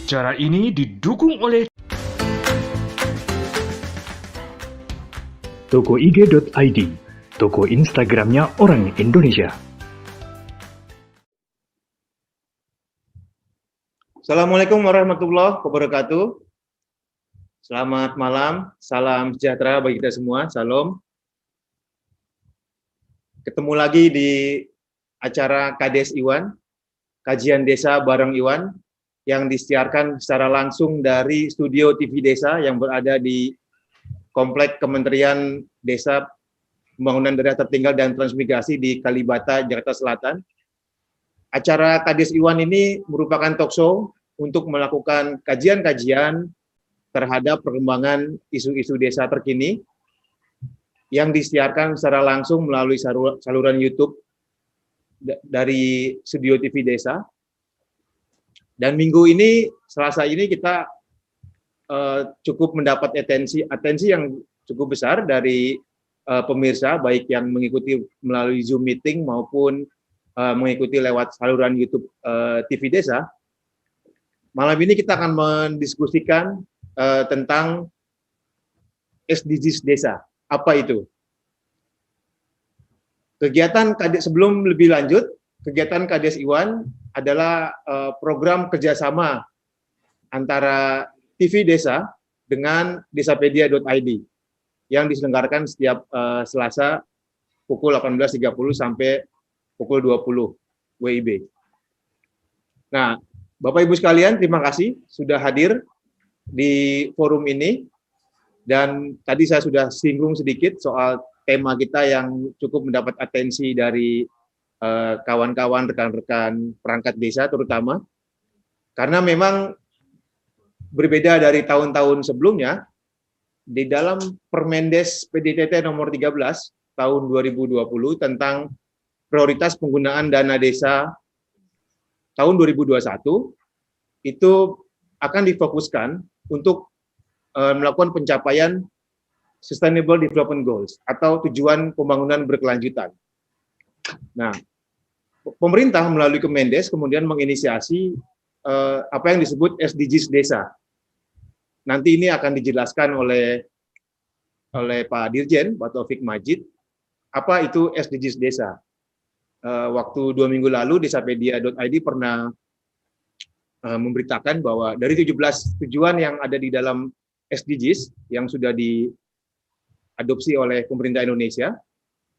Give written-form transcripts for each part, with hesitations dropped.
Cara ini didukung oleh tokoig.id, toko Instagramnya orang Indonesia. Assalamualaikum warahmatullahi wabarakatuh. Selamat malam, salam sejahtera bagi kita semua, salam. Ketemu lagi di acara KDS Iwan, Kajian Desa bareng Iwan, yang disiarkan secara langsung dari studio TV Desa yang berada di Komplek Kementerian Desa, Pembangunan Daerah Tertinggal dan Transmigrasi di Kalibata, Jakarta Selatan. Acara KDS Iwan ini merupakan talkshow untuk melakukan kajian-kajian terhadap perkembangan isu-isu desa terkini yang disiarkan secara langsung melalui saluran YouTube dari studio TV Desa. Dan minggu ini, Selasa ini kita cukup mendapat atensi yang cukup besar dari pemirsa, baik yang mengikuti melalui Zoom meeting maupun mengikuti lewat saluran YouTube TV Desa. Malam ini kita akan mendiskusikan tentang SDGs Desa. Apa itu? Sebelum lebih lanjut, kegiatan KDS Iwan adalah program kerjasama antara TV Desa dengan desapedia.id yang diselenggarakan setiap Selasa pukul 18.30 sampai pukul 20 WIB. Nah, Bapak Ibu sekalian, terima kasih sudah hadir di forum ini. Dan tadi saya sudah singgung sedikit soal tema kita yang cukup mendapat atensi dari kawan-kawan, rekan-rekan perangkat desa terutama. Karena memang berbeda dari tahun-tahun sebelumnya, di dalam Permendes PDTT nomor 13 tahun 2020 tentang prioritas penggunaan dana desa tahun 2021, itu akan difokuskan untuk melakukan pencapaian Sustainable Development Goals atau tujuan pembangunan berkelanjutan. Nah, pemerintah melalui Kemendes kemudian menginisiasi apa yang disebut SDGs Desa. Nanti ini akan dijelaskan oleh Pak Dirjen, Pak Taufik Majid, apa itu SDGs Desa. Waktu 2 minggu lalu desapedia.id pernah memberitakan bahwa dari 17 tujuan yang ada di dalam SDGs yang sudah diadopsi oleh pemerintah Indonesia,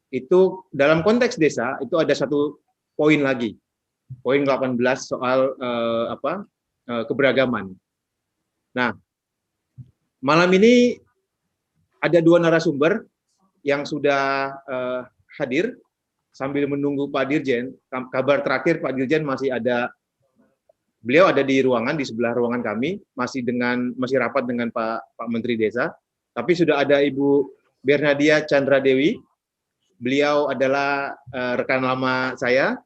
itu dalam konteks desa itu ada satu poin lagi, poin 18 soal keberagaman. Nah, malam ini ada 2 narasumber yang sudah hadir. Sambil menunggu Pak Dirjen, kabar terakhir Pak Dirjen masih ada, beliau ada di ruangan, di sebelah ruangan kami, masih rapat dengan Pak Menteri Desa. Tapi sudah ada Ibu Bernadia Chandra Dewi, beliau adalah rekan lama saya.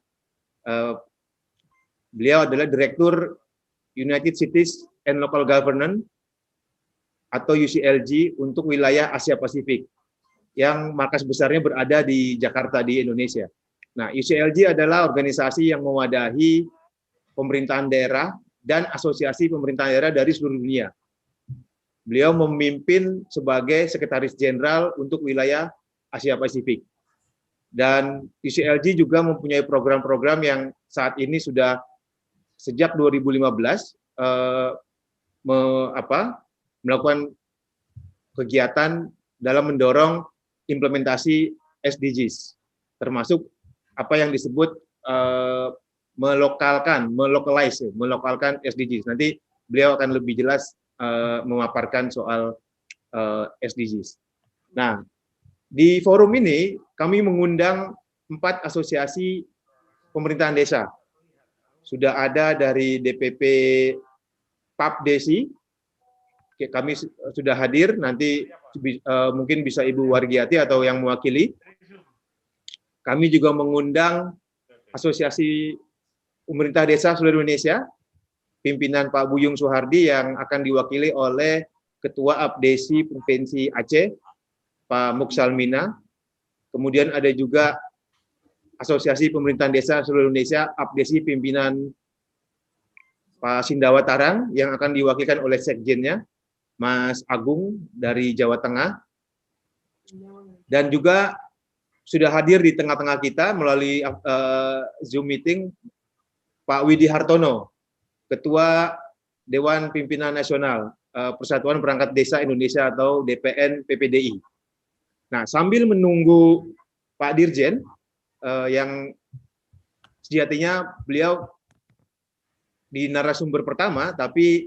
Beliau adalah Direktur United Cities and Local Governance atau UCLG untuk wilayah Asia Pasifik, yang markas besarnya berada di Jakarta di Indonesia. Nah, UCLG adalah organisasi yang mewadahi pemerintahan daerah dan asosiasi pemerintahan daerah dari seluruh dunia. Beliau memimpin sebagai Sekretaris Jenderal untuk wilayah Asia Pasifik. Dan UCLG juga mempunyai program-program yang saat ini sudah sejak 2015 melakukan kegiatan dalam mendorong implementasi SDGs, termasuk apa yang disebut melokalkan SDGs. Nanti beliau akan lebih jelas memaparkan soal SDGs. Nah, di forum ini kami mengundang 4 asosiasi pemerintahan desa. Sudah ada dari DPP PAPDESI, kami sudah hadir, nanti mungkin bisa Ibu Wargiati atau yang mewakili. Kami juga mengundang Asosiasi Pemerintah Desa seluruh Indonesia, pimpinan Pak Buyung Suhardi yang akan diwakili oleh Ketua APDESI Provinsi Aceh, Pak Muksalmina. Kemudian ada juga Asosiasi Pemerintahan Desa seluruh Indonesia, APDESI pimpinan Pak Sindawa Tarang yang akan diwakilkan oleh Sekjennya, Mas Agung dari Jawa Tengah, dan juga sudah hadir di tengah-tengah kita melalui Zoom meeting Pak Widi Hartono, Ketua Dewan Pimpinan Nasional Persatuan Perangkat Desa Indonesia atau DPN PPDI. Nah, sambil menunggu Pak Dirjen yang sejatinya beliau di narasumber pertama, tapi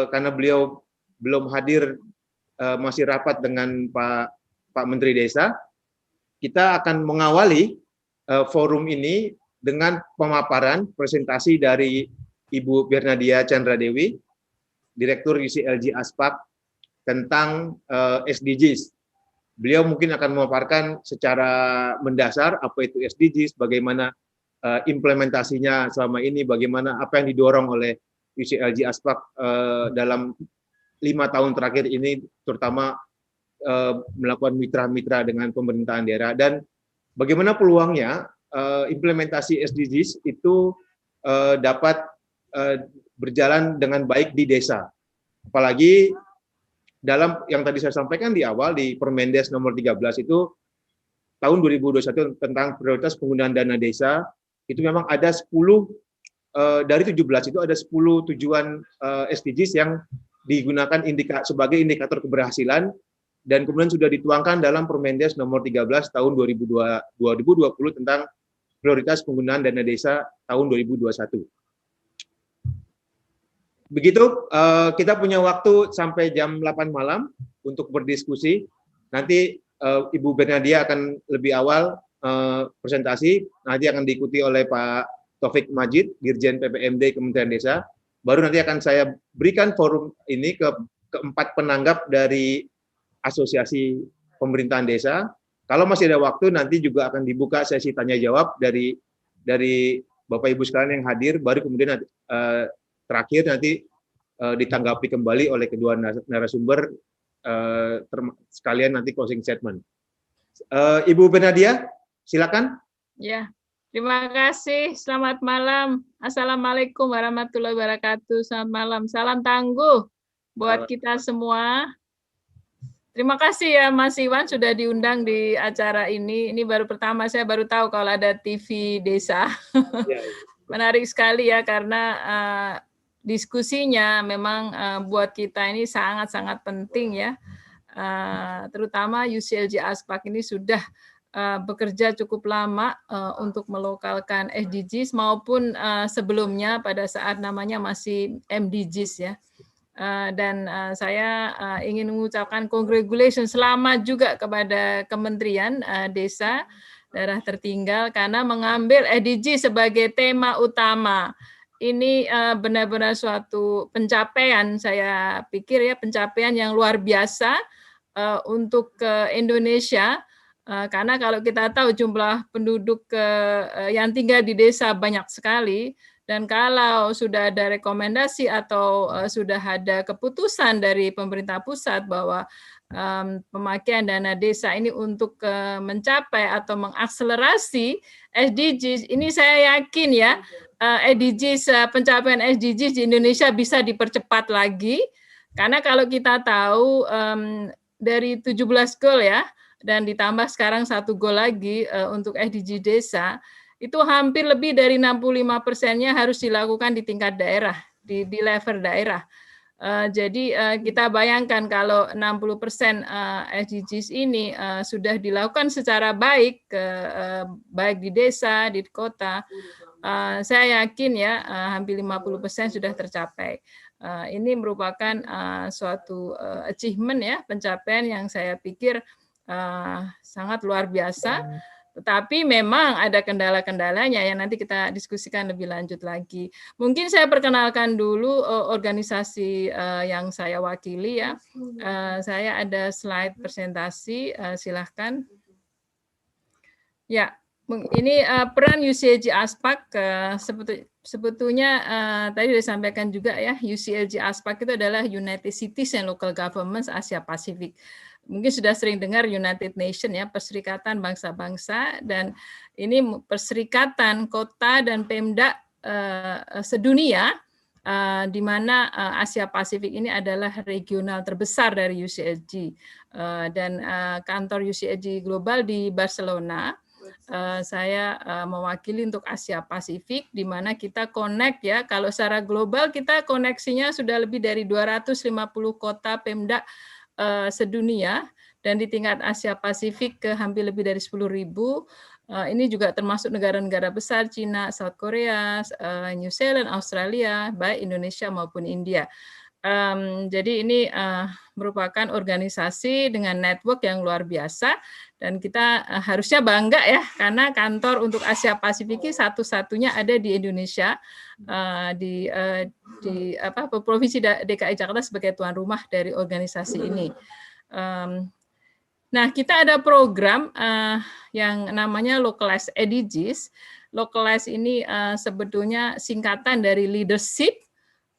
karena beliau belum hadir, masih rapat dengan Pak Menteri Desa, kita akan mengawali forum ini dengan pemaparan presentasi dari Ibu Bernadia Chandradewi, Direktur UCLG Aspak, tentang SDGs. Beliau mungkin akan memaparkan secara mendasar apa itu SDGs, bagaimana implementasinya selama ini, bagaimana apa yang didorong oleh UCLG Aspak dalam 5 tahun terakhir ini, terutama melakukan mitra-mitra dengan pemerintahan daerah, dan bagaimana peluangnya implementasi SDGs itu dapat berjalan dengan baik di desa. Apalagi dalam yang tadi saya sampaikan di awal di Permendes nomor 13 itu tahun 2021 tentang prioritas penggunaan dana desa, itu memang ada 10 dari 17 itu ada 10 tujuan SDGs yang digunakan sebagai indikator keberhasilan, dan kemudian sudah dituangkan dalam Permendes nomor 13 tahun 2020 tentang prioritas penggunaan dana desa tahun 2021. Begitu, kita punya waktu sampai jam 8 malam untuk berdiskusi. Nanti Ibu Bernadia akan lebih awal presentasi, nanti akan diikuti oleh Pak Taufik Majid, Dirjen PPMD Kementerian Desa. Baru nanti akan saya berikan forum ini ke keempat penanggap dari Asosiasi Pemerintahan Desa. Kalau masih ada waktu, nanti juga akan dibuka sesi tanya jawab dari Bapak Ibu sekalian yang hadir, baru kemudian terakhir nanti ditanggapi kembali oleh kedua narasumber, sekalian nanti closing statement. Ibu Bernadia, silakan. Ya, terima kasih. Selamat malam. Assalamualaikum warahmatullahi wabarakatuh. Selamat malam. Salam tangguh buat kita semua. Terima kasih ya Mas Iwan sudah diundang di acara ini. Ini baru pertama, saya baru tahu kalau ada TV Desa. Menarik sekali ya, karena diskusinya memang buat kita ini sangat-sangat penting ya. Terutama UCLG Aspak ini sudah bekerja cukup lama untuk melokalkan SDGs maupun sebelumnya pada saat namanya masih MDGs ya. Dan saya ingin mengucapkan congratulations, selamat juga kepada Kementerian Desa Daerah Tertinggal karena mengambil SDG sebagai tema utama. Ini benar-benar suatu pencapaian, saya pikir ya, pencapaian yang luar biasa untuk Indonesia. Karena kalau kita tahu jumlah penduduk yang tinggal di desa banyak sekali, dan kalau sudah ada rekomendasi atau sudah ada keputusan dari pemerintah pusat bahwa pemakaian dana desa ini untuk mencapai atau mengakselerasi SDGs, ini saya yakin ya, SDGs, pencapaian SDGs di Indonesia bisa dipercepat lagi, karena kalau kita tahu dari 17 goal ya, dan ditambah sekarang 1 goal lagi untuk SDG desa, itu hampir lebih dari 65%-nya harus dilakukan di tingkat daerah, di level daerah. Jadi kita bayangkan kalau 60% SDGs ini sudah dilakukan secara baik, baik di desa, di kota, saya yakin ya hampir 50% sudah tercapai. Ini merupakan suatu achievement ya, pencapaian yang saya pikir sangat luar biasa. Tetapi memang ada kendala-kendalanya yang nanti kita diskusikan lebih lanjut lagi. Mungkin saya perkenalkan dulu organisasi yang saya wakili ya. Saya ada slide presentasi, silahkan. Ya, ini peran UCLG Aspak sebetulnya tadi disampaikan juga ya, UCLG Aspak itu adalah United Cities and Local Governments Asia Pasifik. Mungkin sudah sering dengar United Nations ya, Perserikatan Bangsa-Bangsa, dan ini perserikatan kota dan Pemda sedunia di mana Asia Pasifik ini adalah regional terbesar dari UCSG, dan kantor UCSG global di Barcelona. Saya mewakili untuk Asia Pasifik, di mana kita connect ya. Kalau secara global kita koneksinya sudah lebih dari 250 kota Pemda sedunia, dan di tingkat Asia Pasifik ke hampir lebih dari 10.000. Ini juga termasuk negara-negara besar, Cina, South Korea, New Zealand, Australia, baik Indonesia maupun India. Jadi ini merupakan organisasi dengan network yang luar biasa, dan kita harusnya bangga ya, karena kantor untuk Asia Pasifik satu-satunya ada di Indonesia, di Provinsi DKI Jakarta sebagai tuan rumah dari organisasi ini. Nah, kita ada program yang namanya Localized SDGs. Localized ini sebetulnya singkatan dari Leadership,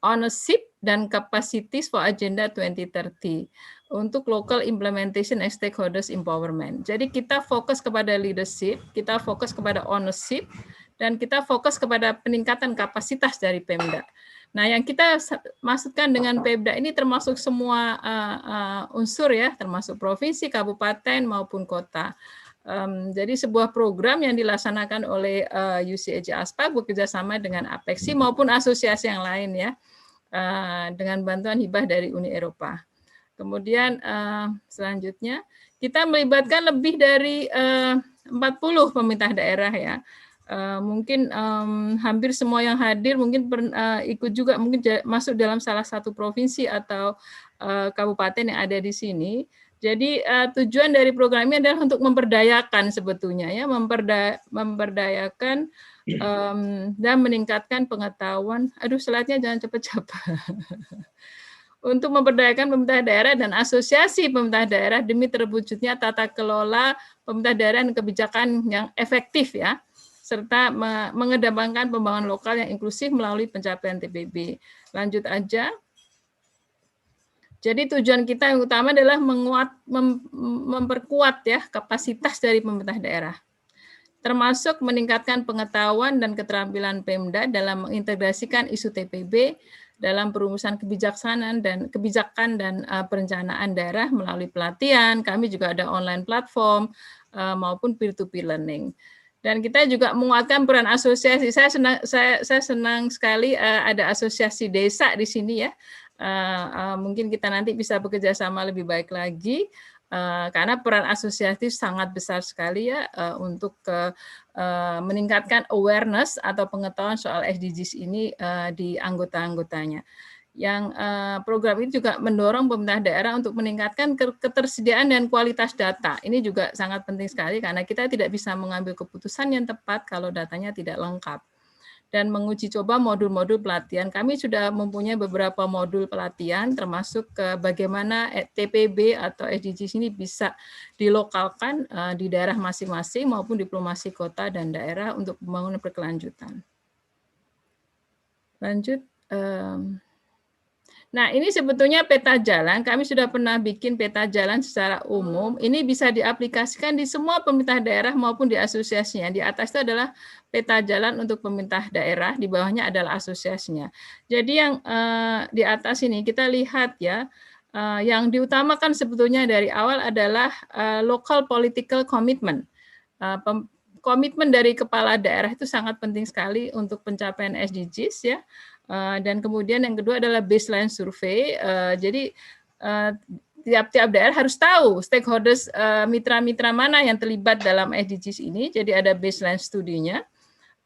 Ownership, dan Capacities for Agenda 2030 untuk Local Implementation and Stakeholders Empowerment. Jadi kita fokus kepada leadership, kita fokus kepada ownership, dan kita fokus kepada peningkatan kapasitas dari Pemda. Nah, yang kita maksudkan dengan Pemda ini termasuk semua unsur ya, termasuk provinsi, kabupaten maupun kota. Jadi sebuah program yang dilaksanakan oleh UCSG Aspak bekerjasama dengan Apexi maupun asosiasi yang lain ya, dengan bantuan hibah dari Uni Eropa. Kemudian selanjutnya kita melibatkan lebih dari 40 pemerintah daerah ya. Mungkin hampir semua yang hadir mungkin ikut juga, mungkin masuk dalam salah satu provinsi atau kabupaten yang ada di sini. Jadi tujuan dari program ini adalah untuk memperdayakan sebetulnya ya, memperdayakan dan meningkatkan pengetahuan. Aduh, slide-nya jangan cepat-cepat. Untuk memperdayakan pemerintah daerah dan asosiasi pemerintah daerah demi terwujudnya tata kelola pemerintah daerah dan kebijakan yang efektif ya, serta mengedepankan pembangunan lokal yang inklusif melalui pencapaian TPB. Lanjut aja. Jadi tujuan kita yang utama adalah memperkuat ya kapasitas dari pemerintah daerah, termasuk meningkatkan pengetahuan dan keterampilan Pemda dalam mengintegrasikan isu TPB dalam perumusan kebijaksanaan dan kebijakan dan perencanaan daerah melalui pelatihan. Kami juga ada online platform maupun peer-to-peer learning. Dan kita juga menguatkan peran asosiasi. Saya senang sekali ada asosiasi desa di sini ya. Mungkin kita nanti bisa bekerja sama lebih baik lagi, karena peran asosiasi sangat besar sekali ya untuk meningkatkan awareness atau pengetahuan soal SDGs ini di anggota-anggotanya. Yang program ini juga mendorong pemerintah daerah untuk meningkatkan ketersediaan dan kualitas data. Ini juga sangat penting sekali karena kita tidak bisa mengambil keputusan yang tepat kalau datanya tidak lengkap. Dan menguji coba modul-modul pelatihan. Kami sudah mempunyai beberapa modul pelatihan termasuk bagaimana TPB atau SDGs ini bisa dilokalkan di daerah masing-masing maupun diplomasi kota dan daerah untuk pembangunan berkelanjutan. Lanjut. Nah, ini sebetulnya peta jalan. Kami sudah pernah bikin peta jalan secara umum. Ini bisa diaplikasikan di semua pemerintah daerah maupun di asosiasinya. Di atas itu adalah peta jalan untuk pemerintah daerah, di bawahnya adalah asosiasinya. Jadi yang di atas ini kita lihat ya, yang diutamakan sebetulnya dari awal adalah local political commitment. Komitmen dari kepala daerah itu sangat penting sekali untuk pencapaian SDGs ya. Dan kemudian yang kedua adalah baseline survey. Jadi tiap-tiap daerah harus tahu stakeholders, mitra-mitra mana yang terlibat dalam SDGs ini. Jadi ada baseline studinya.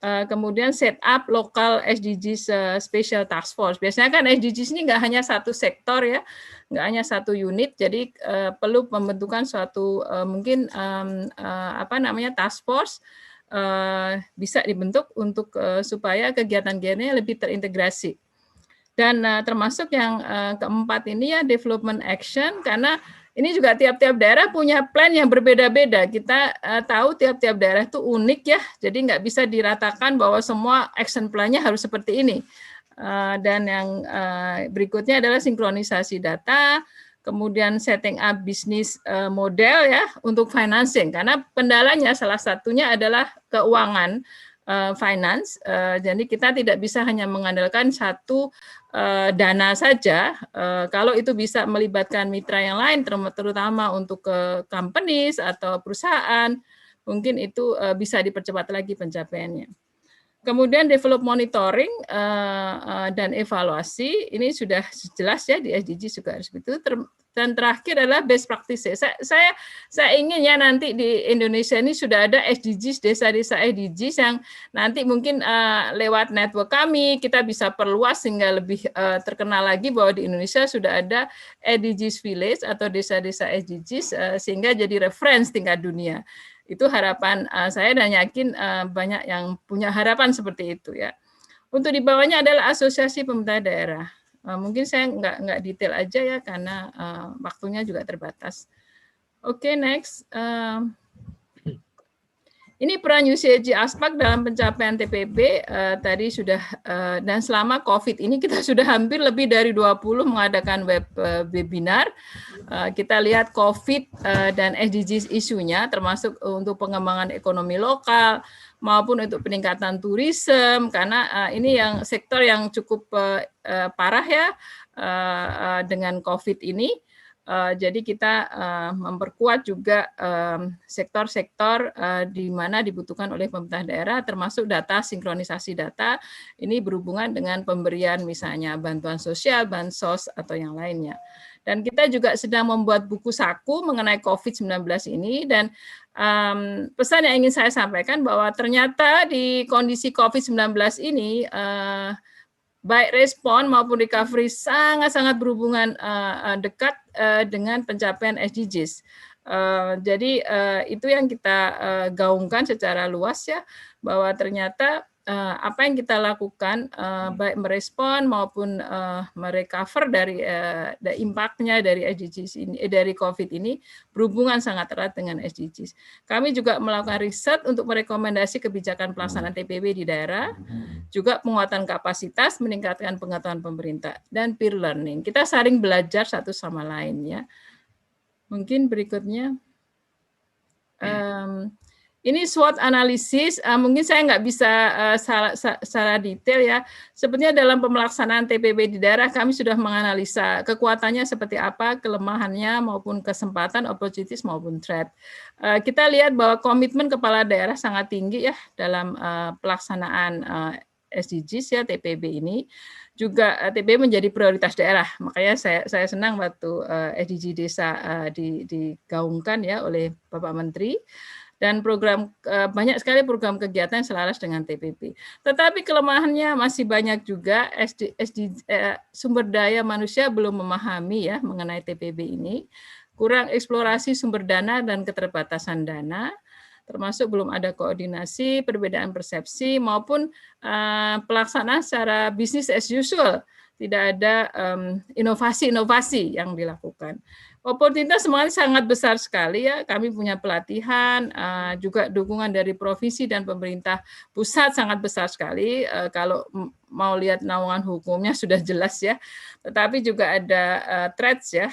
Kemudian set up lokal SDGs special task force. Biasanya kan SDGs ini nggak hanya satu sektor ya, nggak hanya satu unit. Jadi perlu pembentukan suatu mungkin task force. Bisa dibentuk untuk supaya kegiatan-kegiatannya lebih terintegrasi. Dan termasuk yang keempat ini ya development action, karena ini juga tiap-tiap daerah punya plan yang berbeda-beda. Kita tahu tiap-tiap daerah itu unik ya, jadi nggak bisa diratakan bahwa semua action plan-nya harus seperti ini. Dan yang berikutnya adalah sinkronisasi data, kemudian setting up bisnis model ya untuk financing, karena kendalanya salah satunya adalah keuangan. finance. Jadi kita tidak bisa hanya mengandalkan satu dana saja. Kalau itu bisa melibatkan mitra yang lain, terutama untuk ke companies atau perusahaan, mungkin itu bisa dipercepat lagi pencapaiannya. Kemudian develop monitoring dan evaluasi, ini sudah jelas ya di SDGs juga harus begitu. Dan terakhir adalah best practices. Saya ingin ya nanti di Indonesia ini sudah ada SDGs, desa-desa SDGs yang nanti mungkin lewat network kami kita bisa perluas sehingga lebih terkenal lagi bahwa di Indonesia sudah ada SDGs village atau desa-desa SDGs sehingga jadi reference tingkat dunia. Itu harapan saya dan yakin banyak yang punya harapan seperti itu ya. Untuk di bawahnya adalah asosiasi pemerintah daerah. Mungkin saya nggak detail aja ya karena waktunya juga terbatas. Oke, next. Ini peran UCLG Aspak dalam pencapaian TPB tadi sudah dan selama COVID ini kita sudah hampir lebih dari 20 mengadakan webinar. Kita lihat COVID dan SDGs isunya termasuk untuk pengembangan ekonomi lokal maupun untuk peningkatan turisme karena ini yang sektor yang cukup parah ya dengan COVID ini. Jadi kita memperkuat juga sektor-sektor di mana dibutuhkan oleh pemerintah daerah, termasuk data, sinkronisasi data, ini berhubungan dengan pemberian misalnya bantuan sosial, bansos, atau yang lainnya. Dan kita juga sedang membuat buku saku mengenai COVID-19 ini, dan pesan yang ingin saya sampaikan bahwa ternyata di kondisi COVID-19 ini, baik respon maupun recovery sangat-sangat berhubungan dekat dengan pencapaian SDGs. Jadi itu yang kita gaungkan secara luas ya, bahwa ternyata apa yang kita lakukan baik merespon maupun merecover dari impact-nya dari SDGs ini, dari COVID ini berhubungan sangat erat dengan SDGs. Kami juga melakukan riset untuk merekomendasi kebijakan pelaksanaan TPB di daerah, juga penguatan kapasitas, meningkatkan pengetahuan pemerintah, dan peer learning. Kita saling belajar satu sama lain ya. Mungkin berikutnya. Ini SWOT analisis, mungkin saya nggak bisa secara detail ya. Sebenarnya dalam pemelaksanaan TPB di daerah kami sudah menganalisa kekuatannya seperti apa, kelemahannya maupun kesempatan, opportunities maupun threat. Kita lihat bahwa komitmen kepala daerah sangat tinggi ya dalam pelaksanaan SDGs ya TPB ini. Juga TPB menjadi prioritas daerah. Makanya saya senang waktu SDG desa digaungkan ya oleh Bapak Menteri. Dan program banyak sekali program kegiatan yang selaras dengan TPB. Tetapi kelemahannya masih banyak juga. Sumber daya manusia belum memahami ya mengenai TPB ini, kurang eksplorasi sumber dana dan keterbatasan dana, termasuk belum ada koordinasi, perbedaan persepsi maupun pelaksanaan secara business as usual. Tidak ada inovasi-inovasi yang dilakukan. Oportunitas semuanya sangat besar sekali ya. Kami punya pelatihan, juga dukungan dari provinsi dan pemerintah pusat sangat besar sekali. Kalau mau lihat naungan hukumnya sudah jelas ya. Tetapi juga ada threats ya,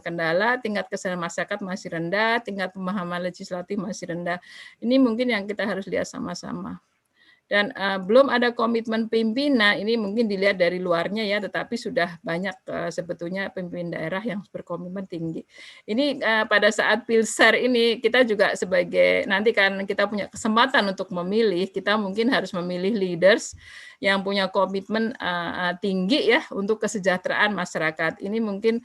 kendala, tingkat kesadaran masyarakat masih rendah, tingkat pemahaman legislatif masih rendah. Ini mungkin yang kita harus lihat sama-sama. Dan belum ada komitmen pimpinan, ini mungkin dilihat dari luarnya ya, tetapi sudah banyak sebetulnya pemimpin daerah yang berkomitmen tinggi. Ini pada saat Pilser ini kita juga sebagai, nanti kan kita punya kesempatan untuk memilih, kita mungkin harus memilih leaders yang punya komitmen tinggi ya untuk kesejahteraan masyarakat. Ini mungkin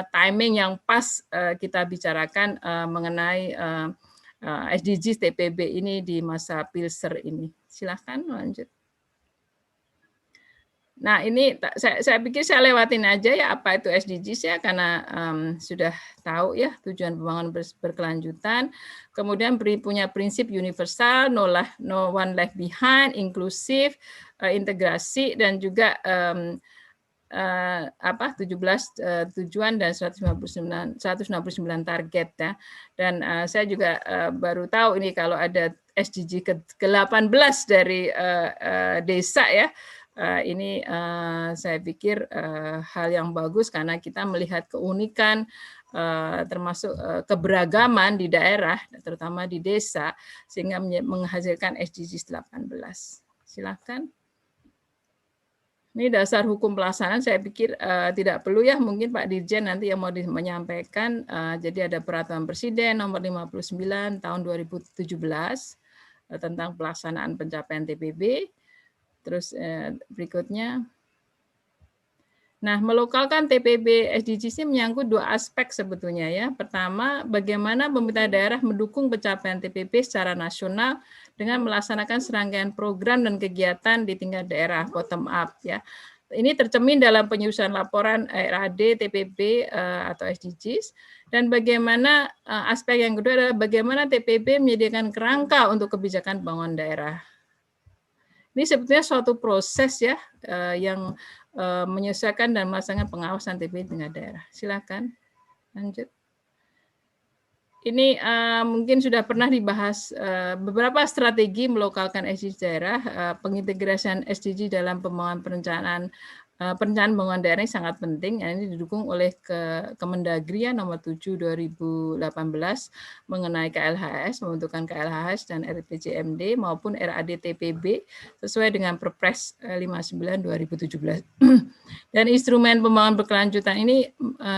timing yang pas kita bicarakan mengenai SDGs TPB ini di masa Pilser ini. Silahkan lanjut. Nah ini saya pikir saya lewatin aja ya apa itu SDGs ya, karena sudah tahu ya tujuan pembangunan berkelanjutan. Kemudian punya prinsip universal, no one left behind, inklusif, integrasi, dan juga 17 tujuan dan 199 target ya. Dan saya juga baru tahu ini kalau ada SDG ke-18 dari desa ya. Ini saya pikir hal yang bagus karena kita melihat keunikan termasuk keberagaman di daerah, terutama di desa, sehingga menghasilkan SDGs 18. Silakan. Ini dasar hukum pelaksanaan, saya pikir tidak perlu ya, mungkin Pak Dirjen nanti yang mau menyampaikan. Jadi ada Peraturan Presiden nomor 59 tahun 2017 tentang pelaksanaan pencapaian TPB. Terus berikutnya, nah, melokalkan TPB SDGs ini menyangkut dua aspek sebetulnya ya. Pertama, bagaimana pemerintah daerah mendukung pencapaian TPB secara nasional dengan melaksanakan serangkaian program dan kegiatan di tingkat daerah bottom up ya. Ini tercermin dalam penyusunan laporan RAD TPB atau SDGs, dan bagaimana aspek yang kedua adalah bagaimana TPB menyediakan kerangka untuk kebijakan pembangunan daerah. Ini sebetulnya suatu proses ya yang menyelesaikan dan melaksanakan pengawasan TPB tingkat daerah. Silakan lanjut. Ini mungkin sudah pernah dibahas beberapa strategi melokalkan SDG daerah, pengintegrasian SDG dalam pembangunan perencanaan pembangunan daerah ini sangat penting. Ini didukung oleh Kemendagri ya, nomor 7 2018 mengenai KLHS, membentukkan KLHS dan RPJMD maupun RAD TPB sesuai dengan Perpres 59 2017. Dan instrumen pembangunan berkelanjutan ini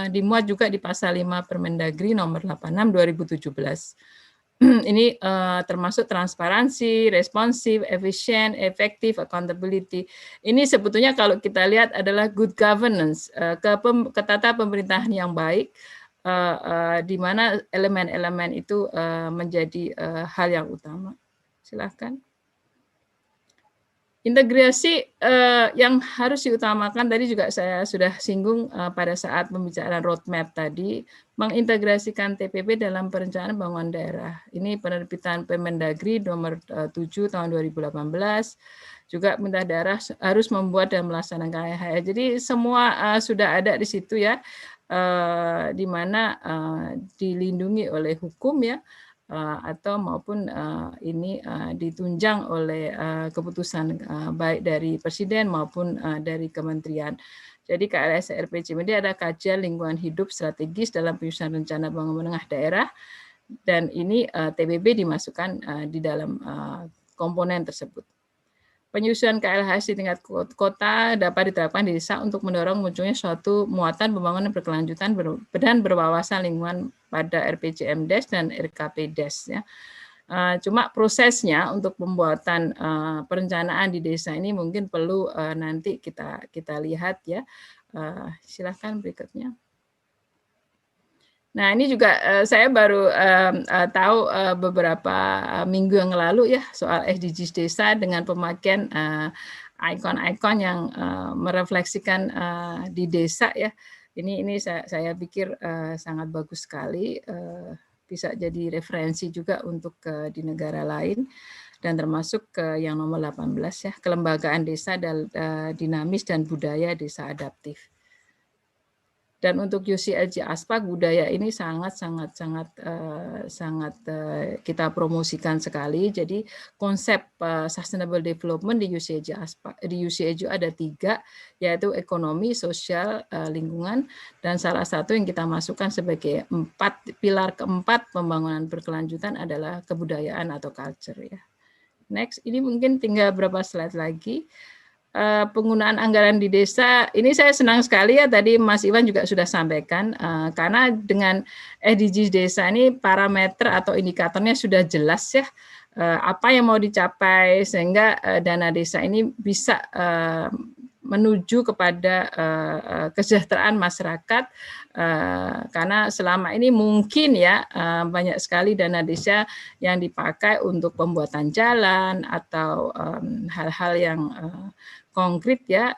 dimuat juga di pasal 5 Permendagri nomor 86 2017. Ini termasuk transparansi, responsif, efisien, efektif, accountability. Ini sebetulnya kalau kita lihat adalah good governance, ketata pemerintahan yang baik, di mana elemen-elemen itu menjadi hal yang utama. Silakan. Integrasi yang harus diutamakan tadi juga saya sudah singgung pada saat pembicaraan roadmap tadi, mengintegrasikan TPB dalam perencanaan pembangunan daerah. Ini penerbitan Permendagri nomor 7 tahun 2018, juga pemerintah daerah harus membuat dan melaksanakan KLHS. Jadi semua sudah ada di situ ya, di mana dilindungi oleh hukum ya, atau maupun ini ditunjang oleh keputusan baik dari Presiden maupun dari Kementerian. Jadi KLHS RPJMD ada kajian lingkungan hidup strategis dalam penyusunan rencana pembangunan menengah daerah, dan ini TPB dimasukkan di dalam komponen tersebut. Penyusunan KLHS di tingkat kota dapat diterapkan di desa untuk mendorong munculnya suatu muatan pembangunan berkelanjutan dan berwawasan lingkungan pada RPJMDes dan RKPdes ya. Cuma prosesnya untuk pembuatan perencanaan di desa ini mungkin perlu nanti kita lihat ya. Silahkan berikutnya. Nah, ini juga saya baru tahu beberapa minggu yang lalu ya soal SDGs desa dengan pemakaian ikon-ikon yang merefleksikan di desa ya. Ini saya pikir sangat bagus sekali, bisa jadi referensi juga untuk di negara lain, dan termasuk yang nomor 18 ya, kelembagaan desa dinamis dan budaya desa adaptif. Dan untuk UCLG Aspak, budaya ini sangat kita promosikan sekali. Jadi konsep sustainable development di UCLG Aspak, di UCLG ada 3, yaitu ekonomi, sosial, lingkungan, dan salah satu yang kita masukkan sebagai pilar keempat pembangunan berkelanjutan adalah kebudayaan atau culture ya. Next, ini mungkin tinggal beberapa slide lagi. Penggunaan anggaran di desa, ini saya senang sekali ya, tadi Mas Iwan juga sudah sampaikan, karena dengan SDGs desa ini parameter atau indikatornya sudah jelas ya, apa yang mau dicapai sehingga dana desa ini bisa menuju kepada kesejahteraan masyarakat, karena selama ini mungkin ya banyak sekali dana desa yang dipakai untuk pembuatan jalan atau hal-hal yang konkret ya,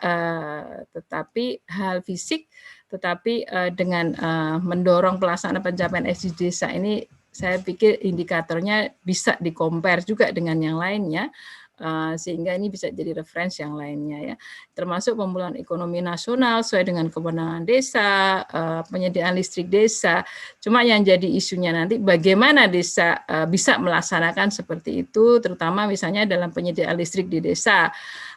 tetapi hal fisik, tetapi dengan mendorong pelaksanaan pencapaian SDGs desa ini, saya pikir indikatornya bisa di-compare juga dengan yang lainnya, sehingga ini bisa jadi referensi yang lainnya ya, termasuk pemulihan ekonomi nasional sesuai dengan kewenangan desa, penyediaan listrik desa. Cuma yang jadi isunya nanti bagaimana desa bisa melaksanakan seperti itu, terutama misalnya dalam penyediaan listrik di desa.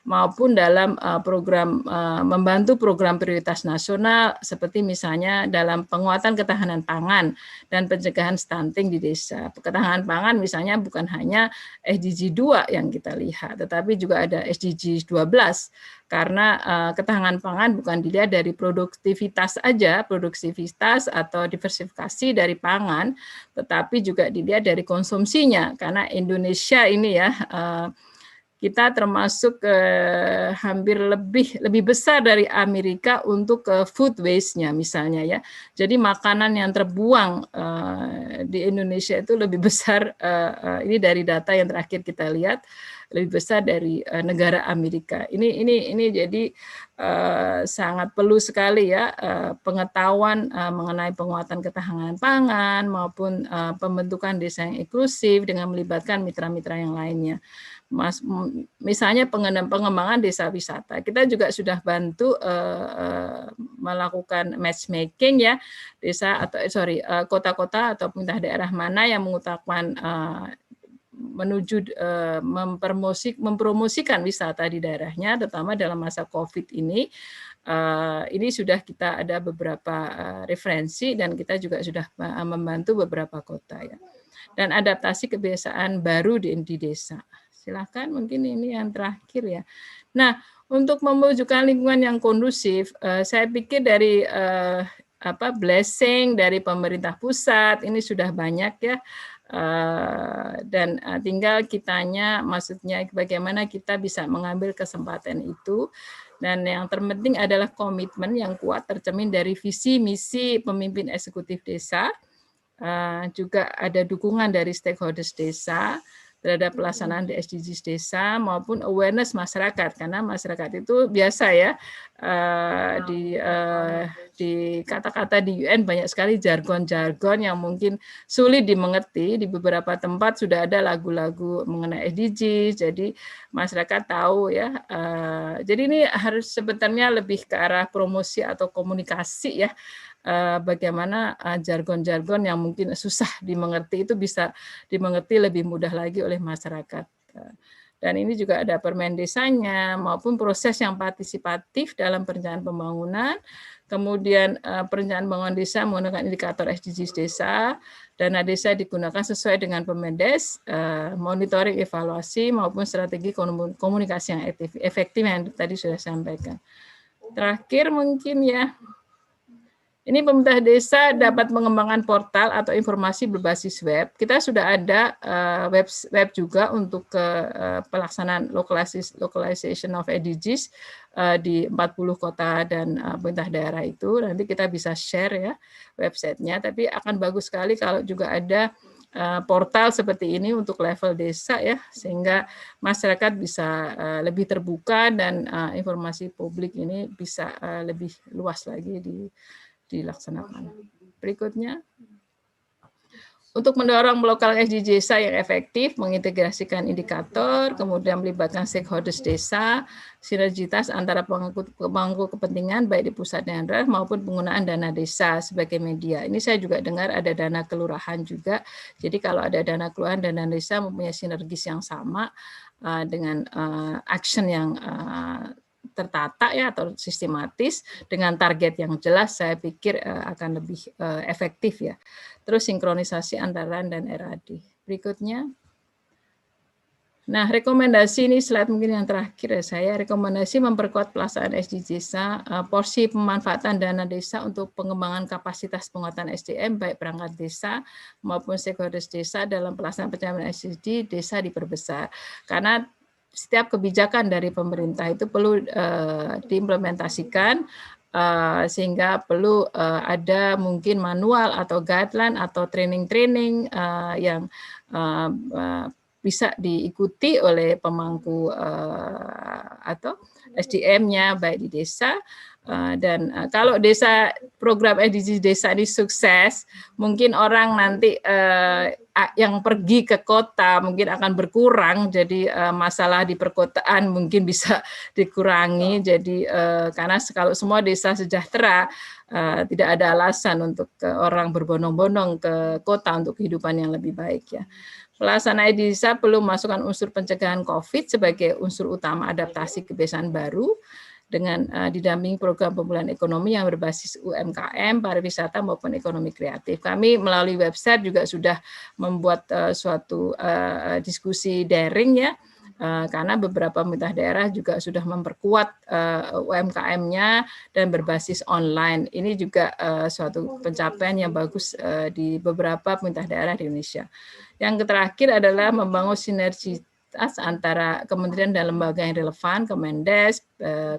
maupun dalam program membantu program prioritas nasional seperti misalnya dalam penguatan ketahanan pangan dan pencegahan stunting di desa. Ketahanan pangan misalnya bukan hanya SDG 2 yang kita lihat, tetapi juga ada SDG 12 karena ketahanan pangan bukan dilihat dari produktivitas aja, produktivitas atau diversifikasi dari pangan, tetapi juga dilihat dari konsumsinya karena Indonesia ini ya kita termasuk hampir lebih besar dari Amerika untuk food waste-nya misalnya ya. Jadi makanan yang terbuang di Indonesia itu lebih besar, ini dari data yang terakhir kita lihat, lebih besar dari negara Amerika. Ini jadi sangat perlu sekali ya pengetahuan mengenai penguatan ketahanan pangan maupun pembentukan desa yang inklusif dengan melibatkan mitra-mitra yang lainnya. Misalnya pengembangan desa wisata, kita juga sudah bantu melakukan matchmaking ya desa atau kota-kota atau pemerintah daerah mana yang mengutamakan menuju mempromosikan wisata di daerahnya, terutama dalam masa COVID ini. Ini sudah kita ada beberapa referensi dan kita juga sudah membantu beberapa kota ya. Dan adaptasi kebiasaan baru di desa. Silahkan mungkin ini yang terakhir ya. Nah, untuk mewujudkan lingkungan yang kondusif, saya pikir dari blessing dari pemerintah pusat ini sudah banyak ya. Dan tinggal kitanya, maksudnya bagaimana kita bisa mengambil kesempatan itu. Dan yang terpenting adalah komitmen yang kuat tercermin dari visi misi pemimpin eksekutif desa. Juga ada dukungan dari stakeholders desa terhadap pelaksanaan SDGs desa maupun awareness masyarakat, karena masyarakat itu biasa ya di kata-kata di UN banyak sekali jargon-jargon yang mungkin sulit dimengerti. Di beberapa tempat sudah ada lagu-lagu mengenai SDGs, jadi masyarakat tahu ya. Jadi ini harus sebenarnya lebih ke arah promosi atau komunikasi ya. Bagaimana jargon-jargon yang mungkin susah dimengerti itu bisa dimengerti lebih mudah lagi oleh masyarakat. Dan ini juga ada permen desanya maupun proses yang partisipatif dalam perencanaan pembangunan. Kemudian perencanaan pembangunan desa menggunakan indikator SDGs desa, dana desa digunakan sesuai dengan Permendes, monitoring evaluasi maupun strategi komunikasi yang efektif yang tadi sudah sampaikan. Terakhir mungkin ya, ini pemerintah desa dapat mengembangkan portal atau informasi berbasis web. Kita sudah ada web juga untuk pelaksanaan localization of SDGs di 40 kota dan pemerintah daerah itu. Nanti kita bisa share ya websitenya. Tapi akan bagus sekali kalau juga ada portal seperti ini untuk level desa ya, sehingga masyarakat bisa lebih terbuka dan informasi publik ini bisa lebih luas lagi dilaksanakan. Berikutnya, untuk mendorong melokal SDG desa yang efektif, mengintegrasikan indikator, kemudian melibatkan stakeholders desa, sinergitas antara pemangku kepentingan baik di pusat dan daerah maupun penggunaan dana desa sebagai media. Ini saya juga dengar ada dana kelurahan juga. Jadi kalau ada dana kelurahan dan dana desa mempunyai sinergis yang sama dengan action yang tertata ya atau sistematis dengan target yang jelas, saya pikir akan lebih efektif ya. Terus sinkronisasi antara RAN dan RAD. Berikutnya. Nah, rekomendasi ini slide mungkin yang terakhir ya saya. Rekomendasi memperkuat pelaksanaan SDG desa, porsi pemanfaatan dana desa untuk pengembangan kapasitas penguatan SDM baik perangkat desa maupun stakeholders desa dalam pelaksanaan pencapaian SDG desa diperbesar. Karena setiap kebijakan dari pemerintah itu perlu diimplementasikan sehingga perlu ada mungkin manual atau guideline atau training-training yang bisa diikuti oleh pemangku atau SDM-nya baik di desa Dan kalau program SDGs desa ini sukses, mungkin orang nanti yang pergi ke kota mungkin akan berkurang, jadi masalah di perkotaan mungkin bisa dikurangi. Jadi karena kalau semua desa sejahtera, tidak ada alasan untuk orang berbondong-bondong ke kota untuk kehidupan yang lebih baik ya. Pelaksanaan desa perlu memasukkan unsur pencegahan COVID sebagai unsur utama adaptasi kebiasaan baru, dengan didampingi program pemulihan ekonomi yang berbasis UMKM, pariwisata maupun ekonomi kreatif. Kami melalui website juga sudah membuat suatu diskusi daring ya, karena beberapa pemerintah daerah juga sudah memperkuat UMKM-nya dan berbasis online. Ini juga suatu pencapaian yang bagus di beberapa pemerintah daerah di Indonesia. Yang terakhir adalah membangun sinergi antara kementerian dan lembaga yang relevan, Kemendes,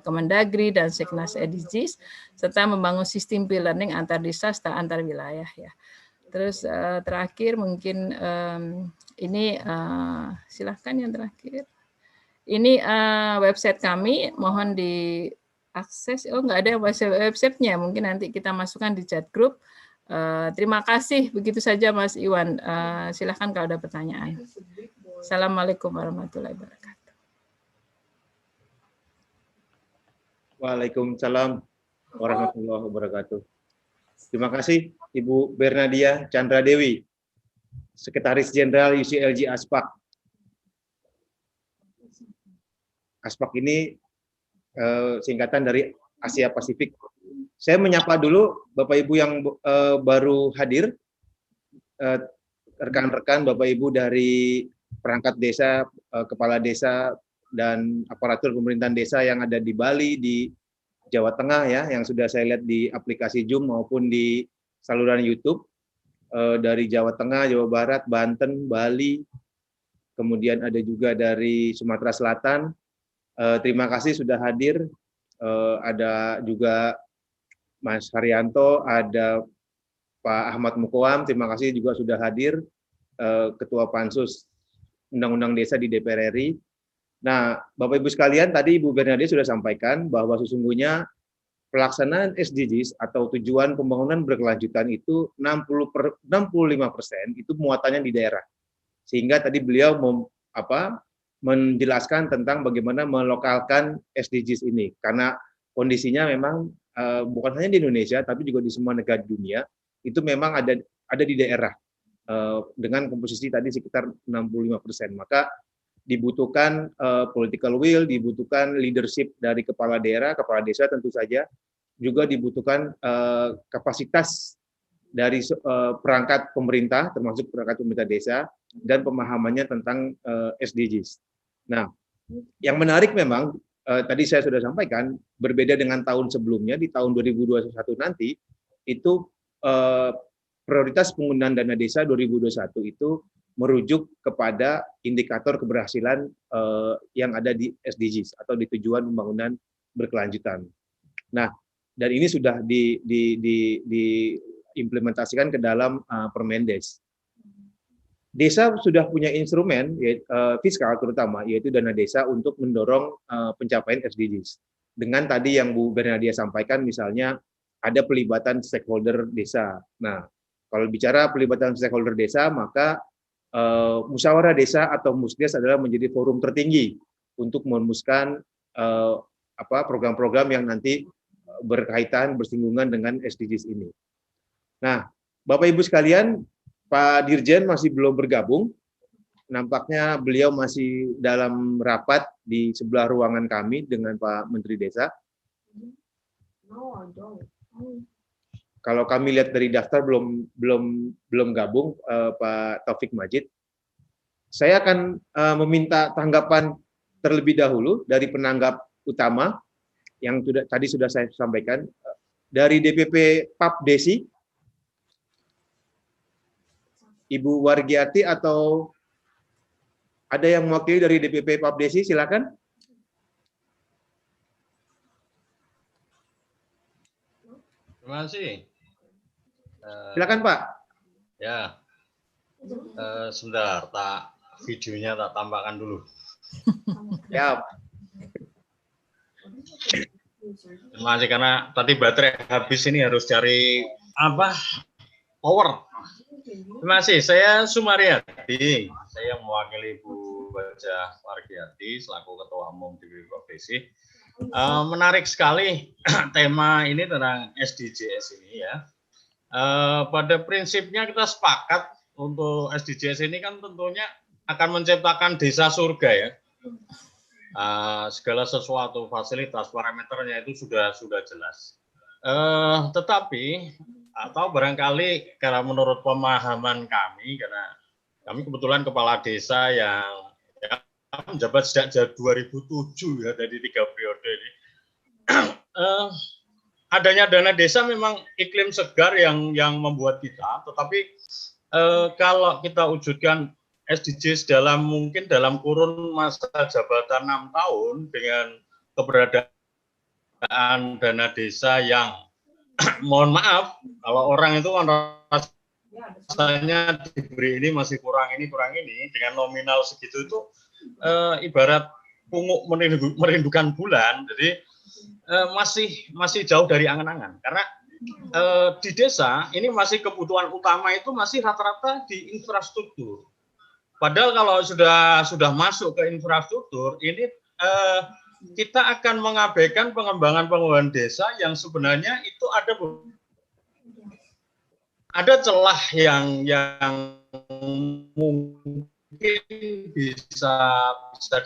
Kemendagri, dan Seknas SDGs, serta membangun sistem e-learning antar desa serta antar wilayah. Ya. Terus terakhir mungkin ini silahkan yang terakhir. Ini website kami, mohon diakses. Oh nggak ada websitenya, mungkin nanti kita masukkan di chat group. Terima kasih, begitu saja Mas Iwan. Silahkan kalau ada pertanyaan. Assalamualaikum warahmatullahi wabarakatuh. Waalaikumsalam warahmatullahi wabarakatuh. Terima kasih Ibu Bernadia Chandra Dewi, Sekretaris Jenderal UCLG ASPAK. ASPAK ini singkatan dari Asia Pasifik. Saya menyapa dulu Bapak Ibu yang baru hadir, rekan-rekan Bapak Ibu dari perangkat desa, kepala desa, dan aparatur pemerintahan desa yang ada di Bali, di Jawa Tengah ya, yang sudah saya lihat di aplikasi Zoom maupun di saluran YouTube, dari Jawa Tengah, Jawa Barat, Banten, Bali, kemudian ada juga dari Sumatera Selatan. Terima kasih sudah hadir. Ada juga Mas Haryanto, ada Pak Ahmad Mukoam, terima kasih juga sudah hadir, Ketua Pansus Undang-Undang Desa di DPR RI. Nah, Bapak Ibu sekalian, tadi Ibu Bernadia sudah sampaikan bahwa sesungguhnya pelaksanaan SDGs atau tujuan pembangunan berkelanjutan itu 65% itu muatannya di daerah. Sehingga tadi beliau menjelaskan tentang bagaimana melokalkan SDGs ini. Karena kondisinya memang bukan hanya di Indonesia, tapi juga di semua negara dunia, itu memang ada di daerah. Dengan komposisi tadi sekitar 65%, maka dibutuhkan political will, dibutuhkan leadership dari kepala daerah, kepala desa tentu saja, juga dibutuhkan kapasitas dari perangkat pemerintah, termasuk perangkat pemerintah desa, dan pemahamannya tentang SDGs. Nah, yang menarik memang, tadi saya sudah sampaikan, berbeda dengan tahun sebelumnya, di tahun 2021 nanti, itu prioritas penggunaan dana desa 2021 itu merujuk kepada indikator keberhasilan yang ada di SDGs atau di tujuan pembangunan berkelanjutan. Nah, dan ini sudah diimplementasikan ke dalam Permendes. Desa sudah punya instrumen fiskal terutama, yaitu dana desa untuk mendorong pencapaian SDGs. Dengan tadi yang Bu Bernadia sampaikan, misalnya ada pelibatan stakeholder desa. Nah, kalau bicara pelibatan stakeholder desa, maka musyawarah desa atau musdes adalah menjadi forum tertinggi untuk merumuskan program-program yang nanti berkaitan, bersinggungan dengan SDGs ini. Nah, Bapak Ibu sekalian, Pak Dirjen masih belum bergabung. Nampaknya beliau masih dalam rapat di sebelah ruangan kami dengan Pak Menteri Desa. Kalau kami lihat dari daftar belum gabung, Pak Taufik Majid. Saya akan meminta tanggapan terlebih dahulu dari penanggap utama yang tadi sudah saya sampaikan dari DPP PAP Desi, Ibu Wargiati, atau ada yang mewakili dari DPP PAP Desi, silakan. Terima kasih. Silakan Pak. Ya, sebentar, videonya tak tambahkan dulu. Ya. Terima kasih karena tadi baterai habis ini harus cari apa power. Terima kasih. Saya Sumaryadi. Saya mewakili Bu Wajah Wargiati selaku Ketua Umum DPP Provinsi. Menarik sekali tema ini tentang SDGs ini ya. Pada prinsipnya kita sepakat untuk SDGs ini kan tentunya akan menciptakan desa surga ya. Segala sesuatu fasilitas parameternya itu sudah jelas. Tetapi atau barangkali karena menurut pemahaman kami, karena kami kebetulan kepala desa yang menjabat sejak 2007 ya, dari 3 periode ini. Adanya dana desa memang iklim segar yang membuat kita, tetapi kalau kita wujudkan SDGs mungkin dalam kurun masa jabatan 6 tahun dengan keberadaan dana desa yang mohon maaf kalau orang itu rasanya diberi ini masih kurang ini dengan nominal segitu itu ibarat punguk merindukan bulan. Jadi masih jauh dari angan-angan karena di desa ini masih kebutuhan utama itu masih rata-rata di infrastruktur. Padahal kalau sudah masuk ke infrastruktur ini kita akan mengabaikan pengembangan desa yang sebenarnya itu ada celah yang mungkin bisa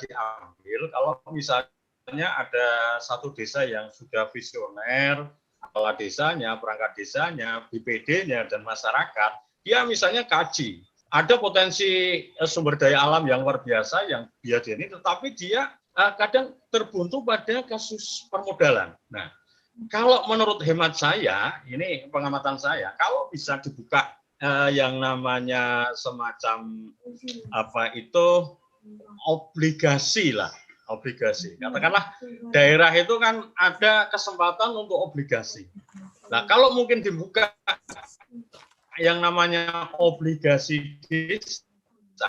diambil kalau misalnya ada satu desa yang sudah visioner, kepala desanya, perangkat desanya, BPD-nya dan masyarakat, dia misalnya kaji ada potensi sumber daya alam yang luar biasa yang biasa ini, tetapi dia kadang terbuntu pada kasus permodalan. Nah, kalau menurut hemat saya, ini pengamatan saya, kalau bisa dibuka yang namanya semacam apa itu obligasi lah, obligasi. Katakanlah daerah itu kan ada kesempatan untuk obligasi. Nah, kalau mungkin dibuka yang namanya obligasi desa,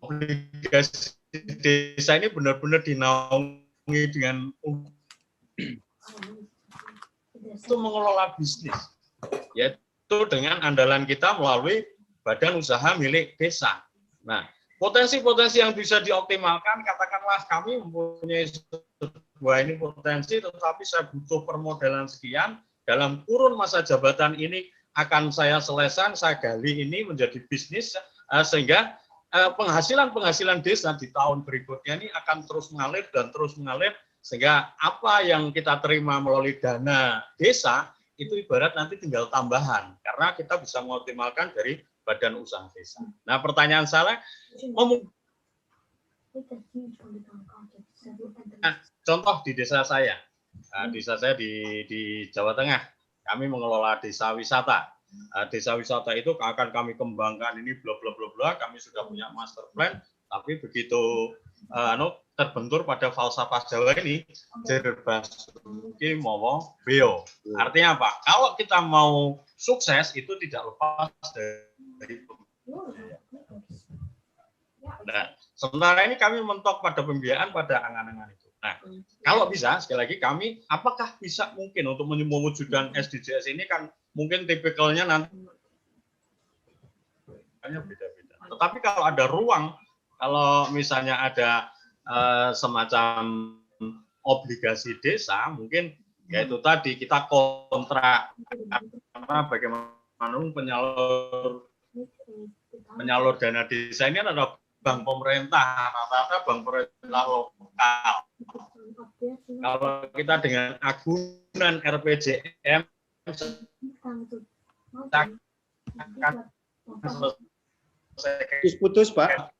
obligasi desa ini benar-benar dinaungi dengan itu mengelola bisnis, yaitu dengan andalan kita melalui badan usaha milik desa. Nah, potensi-potensi yang bisa dioptimalkan, katakanlah kami mempunyai sebuah ini potensi, tetapi saya butuh permodalan sekian, dalam kurun masa jabatan ini akan saya selesaikan, saya gali ini menjadi bisnis, sehingga penghasilan desa di tahun berikutnya ini akan terus mengalir dan terus mengalir, sehingga apa yang kita terima melalui dana desa itu ibarat nanti tinggal tambahan, karena kita bisa mengoptimalkan dari badan usaha desa. Nah, pertanyaan saya, contoh di desa saya, di Jawa Tengah, kami mengelola desa wisata. Desa wisata itu akan kami kembangkan ini bla bla bla bla. Kami sudah punya master plan, tapi begitu terbentur pada falsafah Jawa ini, jerbasuki mowo beo. Artinya apa? Kalau kita mau sukses itu tidak lepas dari nah, sementara ini kami mentok pada pembiayaan, pada angan-angan itu. Nah, kalau bisa, sekali lagi kami, apakah bisa mungkin untuk mewujudkan SDGs ini kan mungkin tipikalnya nanti beda-beda. Tetapi kalau ada ruang, kalau misalnya ada semacam obligasi desa, mungkin yaitu tadi kita kontrak karena bagaimana penyalur dana desa ini adalah bank pemerintah, rata-rata bank pemerintah lokal. Kalau kita dengan agunan RPJM akan Putus, Pak.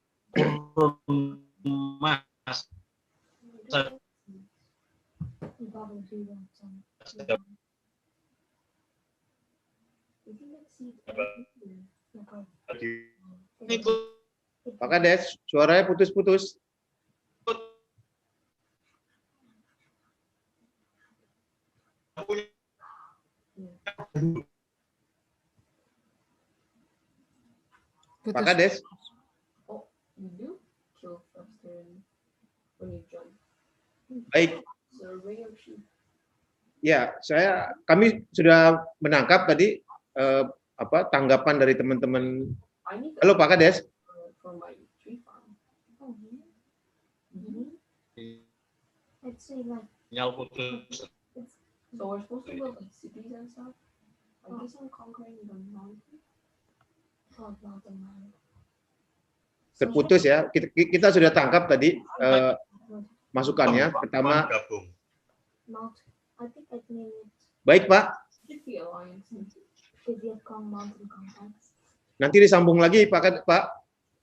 Pak Kades, suaranya putus-putus. Pak Kades. Baik. Ya, kami sudah menangkap tadi tanggapan dari teman-teman. Halo Pak Kades. Sinyal putus. Terputus ya. Kita sudah tangkap tadi masukannya. Pertama, gabung. baik Pak. Nanti disambung lagi Pak.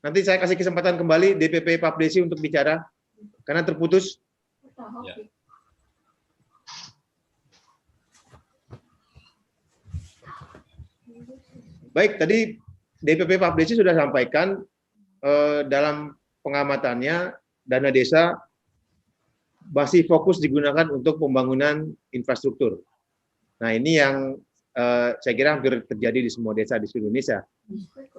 Nanti saya kasih kesempatan kembali DPP Papdesi untuk bicara karena terputus. Ya. Baik, tadi DPP Papdesi sudah sampaikan dalam pengamatannya dana desa masih fokus digunakan untuk pembangunan infrastruktur. Nah, ini yang saya kira hampir terjadi di semua desa di seluruh Indonesia,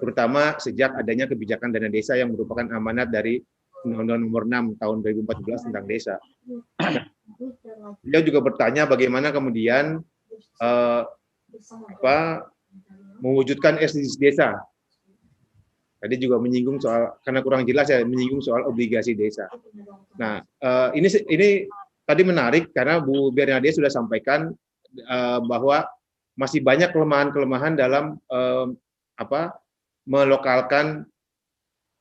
terutama sejak adanya kebijakan dana desa yang merupakan amanat dari Undang-Undang Nomor 6 tahun 2014 tentang desa. Beliau juga bertanya bagaimana kemudian mewujudkan SDGs desa. Tadi juga menyinggung soal, karena kurang jelas ya, menyinggung soal obligasi desa. Nah, ini tadi menarik karena Bu Bernadette sudah sampaikan bahwa masih banyak kelemahan-kelemahan dalam melokalkan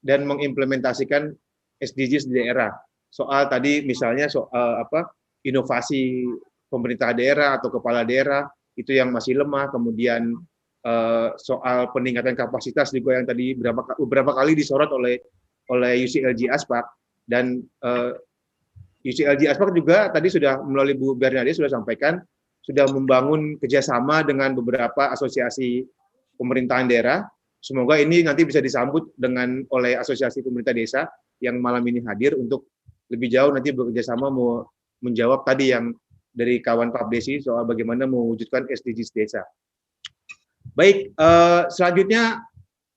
dan mengimplementasikan SDGs di daerah. Soal tadi misalnya soal inovasi pemerintah daerah atau kepala daerah itu yang masih lemah, kemudian soal peningkatan kapasitas juga yang tadi beberapa kali disorot oleh UCLG Aspak, dan UCLG Aspak juga tadi sudah melalui Bu Bernadette sudah sampaikan sudah membangun kerjasama dengan beberapa asosiasi pemerintahan daerah. Semoga ini nanti bisa disambut oleh asosiasi pemerintah desa yang malam ini hadir untuk lebih jauh nanti bekerjasama mau menjawab tadi yang dari kawan Papdesi soal bagaimana mewujudkan SDGs desa. Baik, selanjutnya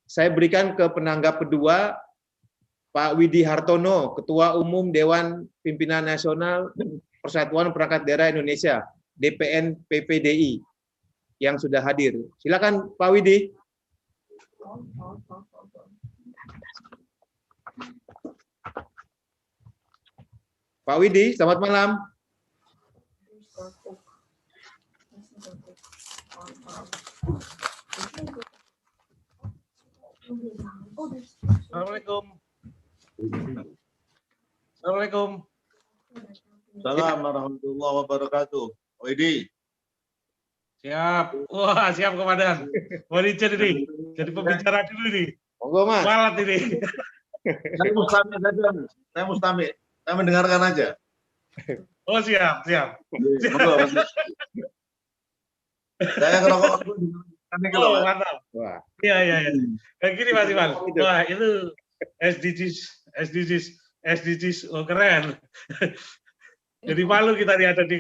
saya berikan ke penanggap kedua, Pak Widi Hartono, Ketua Umum Dewan Pimpinan Nasional Persatuan Perangkat Daerah Indonesia, DPN PPDI, yang sudah hadir. Silakan Pak Widi. Pak Widi, selamat malam. Assalamualaikum. Assalamualaikum. Assalamualaikum warahmatullahi wabarakatuh. Widi. Siap. Wah, siap Komandan. Mau dicet ini. Jadi pembicara dulu nih. Monggo, Mas. Malat ini. Saya mustami saja. Saya mustami. Saya mendengarkan aja. Oh, siap. Monggo. Saya ngerokok dulu. Oh, mantap. Wah. Iya. Kayak gini Mas Iwan. Wah, itu SDGs. Oh, keren. Jadi malu kita nih ada di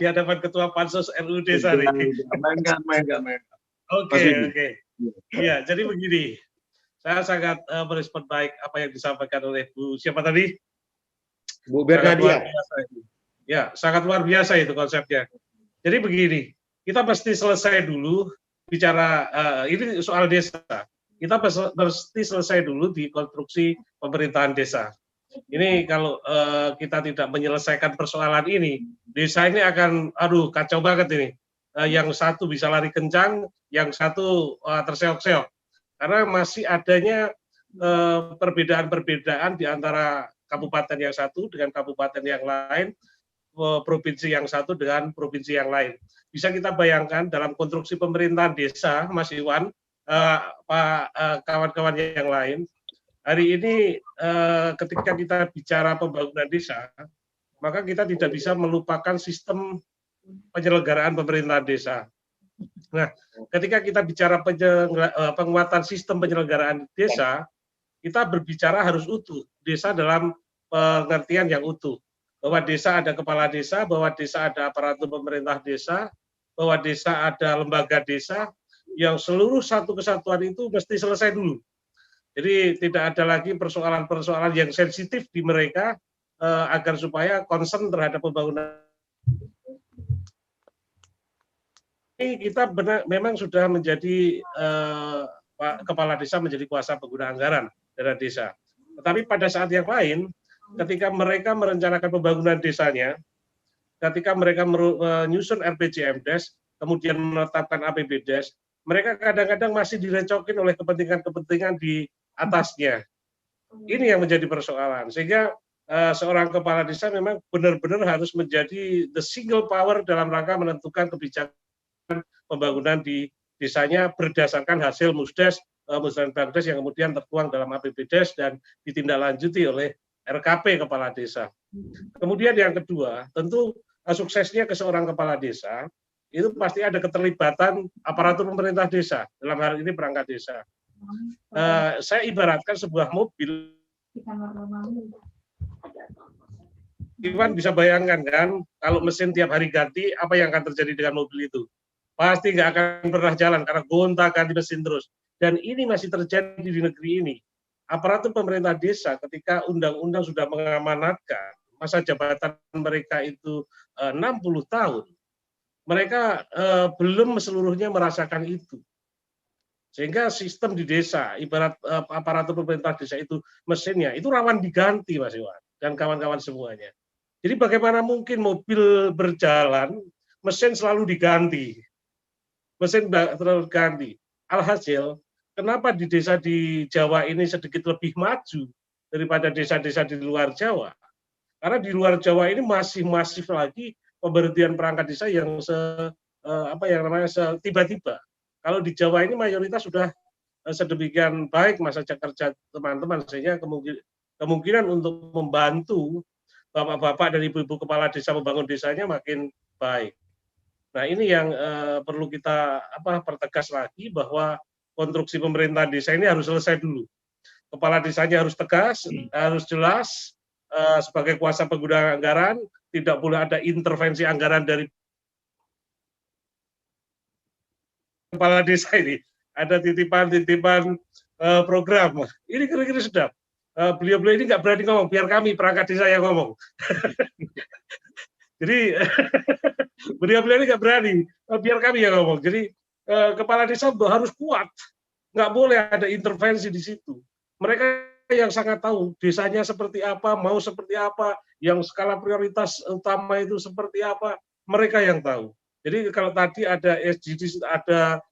hadapan ketua Pansus RUU Desa nih. Mainkan. Oke. Iya, jadi begini. Saya sangat merespon baik apa yang disampaikan oleh Bu siapa tadi? Bu Bernadette. Ya, sangat luar biasa itu konsepnya. Jadi begini, kita pasti selesai dulu bicara ini soal desa. Kita pasti selesai dulu di konstruksi pemerintahan desa. Ini kalau kita tidak menyelesaikan persoalan ini, desa ini akan, kacau banget ini. Yang satu bisa lari kencang, yang satu terseok-seok. Karena masih adanya perbedaan-perbedaan di antara kabupaten yang satu dengan kabupaten yang lain, provinsi yang satu dengan provinsi yang lain. Bisa kita bayangkan dalam konstruksi pemerintahan desa, Mas Iwan, kawan-kawan yang lain, hari ini ketika kita bicara pembangunan desa, maka kita tidak bisa melupakan sistem penyelenggaraan pemerintahan desa. Nah, ketika kita bicara penguatan sistem penyelenggaraan desa, kita berbicara harus utuh. Desa dalam pengertian yang utuh. Bahwa desa ada kepala desa, bahwa desa ada aparatur pemerintah desa, bahwa desa ada lembaga desa, yang seluruh satu kesatuan itu mesti selesai dulu. Jadi tidak ada lagi persoalan-persoalan yang sensitif di mereka agar supaya concern terhadap pembangunan ini kita memang sudah menjadi kepala desa menjadi kuasa pengguna anggaran dana desa. Tetapi pada saat yang lain, ketika mereka merencanakan pembangunan desanya, ketika mereka menyusun RPJMDes, kemudian menetapkan APBDes, mereka kadang-kadang masih direcokin oleh kepentingan-kepentingan di atasnya. Ini yang menjadi persoalan. Sehingga seorang kepala desa memang benar-benar harus menjadi the single power dalam rangka menentukan kebijakan pembangunan di desanya berdasarkan hasil musdes, musrenbangdes yang kemudian tertuang dalam APBDes dan ditindaklanjuti oleh RKP kepala desa. Kemudian yang kedua, tentu suksesnya ke seorang kepala desa itu pasti ada keterlibatan aparatur pemerintah desa, dalam hal ini perangkat desa. Saya ibaratkan sebuah mobil. Iwan bisa bayangkan kan, kalau mesin tiap hari ganti, apa yang akan terjadi dengan mobil itu? Pasti nggak akan pernah jalan karena gonta-ganti mesin terus. Dan ini masih terjadi di negeri ini. Aparatur pemerintah desa ketika undang-undang sudah mengamanatkan masa jabatan mereka itu 60 tahun, mereka belum seluruhnya merasakan itu. Sehingga sistem di desa, ibarat aparatur pemerintah desa itu mesinnya, itu rawan diganti Mas Iwan dan kawan-kawan semuanya. Jadi bagaimana mungkin mobil berjalan, mesin selalu diganti. Mesin terlalu ganti. Alhasil, kenapa di desa di Jawa ini sedikit lebih maju daripada desa-desa di luar Jawa? Karena di luar Jawa ini masih masif lagi pemberhentian perangkat desa yang tiba-tiba. Kalau di Jawa ini mayoritas sudah sedemikian baik masa kerja teman-teman, sehingga kemungkinan untuk membantu bapak-bapak dan ibu-ibu kepala desa membangun desanya makin baik. Nah, ini yang perlu kita pertegas lagi, bahwa konstruksi pemerintahan desa ini harus selesai dulu. Kepala desanya harus tegas, harus jelas sebagai kuasa pengguna anggaran, tidak boleh ada intervensi anggaran dari kepala desa ini. Ada titipan-titipan program. Ini kira-kira sedap. Beliau-beliau ini nggak berani ngomong, biar kami perangkat desa yang ngomong. Jadi beliau-beliau ini nggak berani, biar kami yang ngomong. Jadi kepala desa harus kuat, nggak boleh ada intervensi di situ. Mereka yang sangat tahu desanya seperti apa, mau seperti apa, yang skala prioritas utama itu seperti apa, mereka yang tahu. Jadi kalau tadi ada SDGs, ada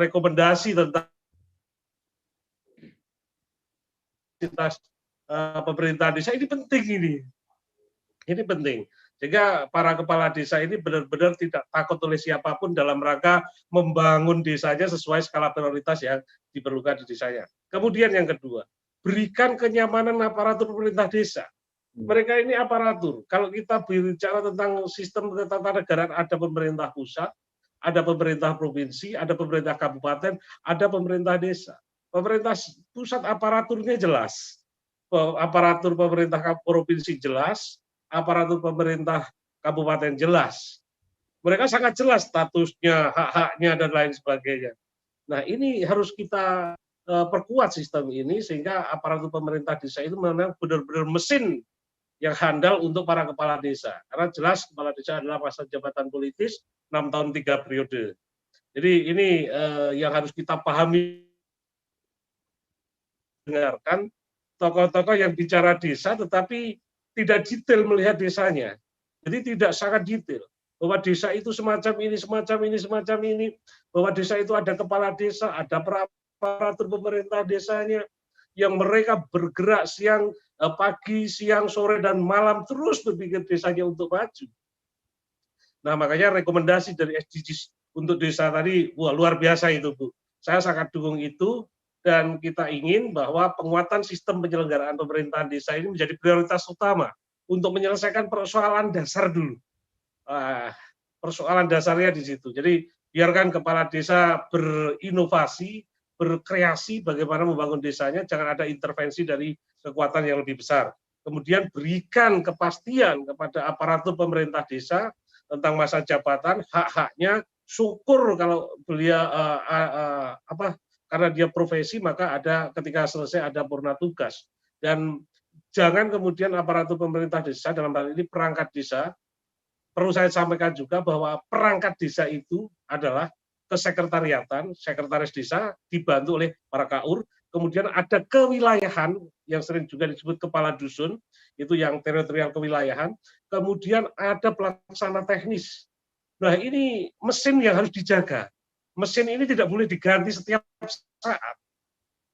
rekomendasi tentang pemerintah desa, ini penting ini. Ini penting. Sehingga para kepala desa ini benar-benar tidak takut oleh siapapun dalam rangka membangun desanya sesuai skala prioritas yang diperlukan di desanya. Kemudian yang kedua, berikan kenyamanan aparatur pemerintah desa. Mereka ini aparatur. Kalau kita bicara tentang sistem ketatanegaraan, ada pemerintah pusat, ada pemerintah provinsi, ada pemerintah kabupaten, ada pemerintah desa. Pemerintah pusat aparaturnya jelas. Aparatur pemerintah provinsi jelas, aparatur pemerintah kabupaten jelas. Mereka sangat jelas statusnya, hak-haknya, dan lain sebagainya. Nah, ini harus kita perkuat sistem ini, sehingga aparatur pemerintah desa itu memang benar-benar mesin yang handal untuk para kepala desa. Karena jelas kepala desa adalah masa jabatan politis 6 tahun 3 periode. Jadi ini yang harus kita pahami. Dengarkan tokoh-tokoh yang bicara desa, tetapi tidak detail melihat desanya. Jadi tidak sangat detail bahwa desa itu semacam ini, semacam ini, semacam ini, bahwa desa itu ada kepala desa, ada aparatur pemerintah desanya, yang mereka bergerak siang, pagi, siang, sore, dan malam terus berpikir desanya untuk maju. Nah, makanya rekomendasi dari SDGs untuk desa tadi, wah, luar biasa itu, Bu. Saya sangat dukung itu, dan kita ingin bahwa penguatan sistem penyelenggaraan pemerintahan desa ini menjadi prioritas utama untuk menyelesaikan persoalan dasar dulu. Persoalan dasarnya di situ. Jadi biarkan kepala desa berinovasi, berkreasi bagaimana membangun desanya, jangan ada intervensi dari kekuatan yang lebih besar. Kemudian berikan kepastian kepada aparatur pemerintah desa tentang masa jabatan, hak-haknya. Syukur kalau beliau karena dia profesi, maka ada ketika selesai ada purna tugas. Dan jangan kemudian aparatur pemerintah desa, dalam hal ini perangkat desa, perlu saya sampaikan juga bahwa perangkat desa itu adalah kesekretariatan, sekretaris desa dibantu oleh para KAUR, kemudian ada kewilayahan yang sering juga disebut kepala dusun, itu yang teritorial kewilayahan, kemudian ada pelaksana teknis. Nah, ini mesin yang harus dijaga. Mesin ini tidak boleh diganti setiap saat.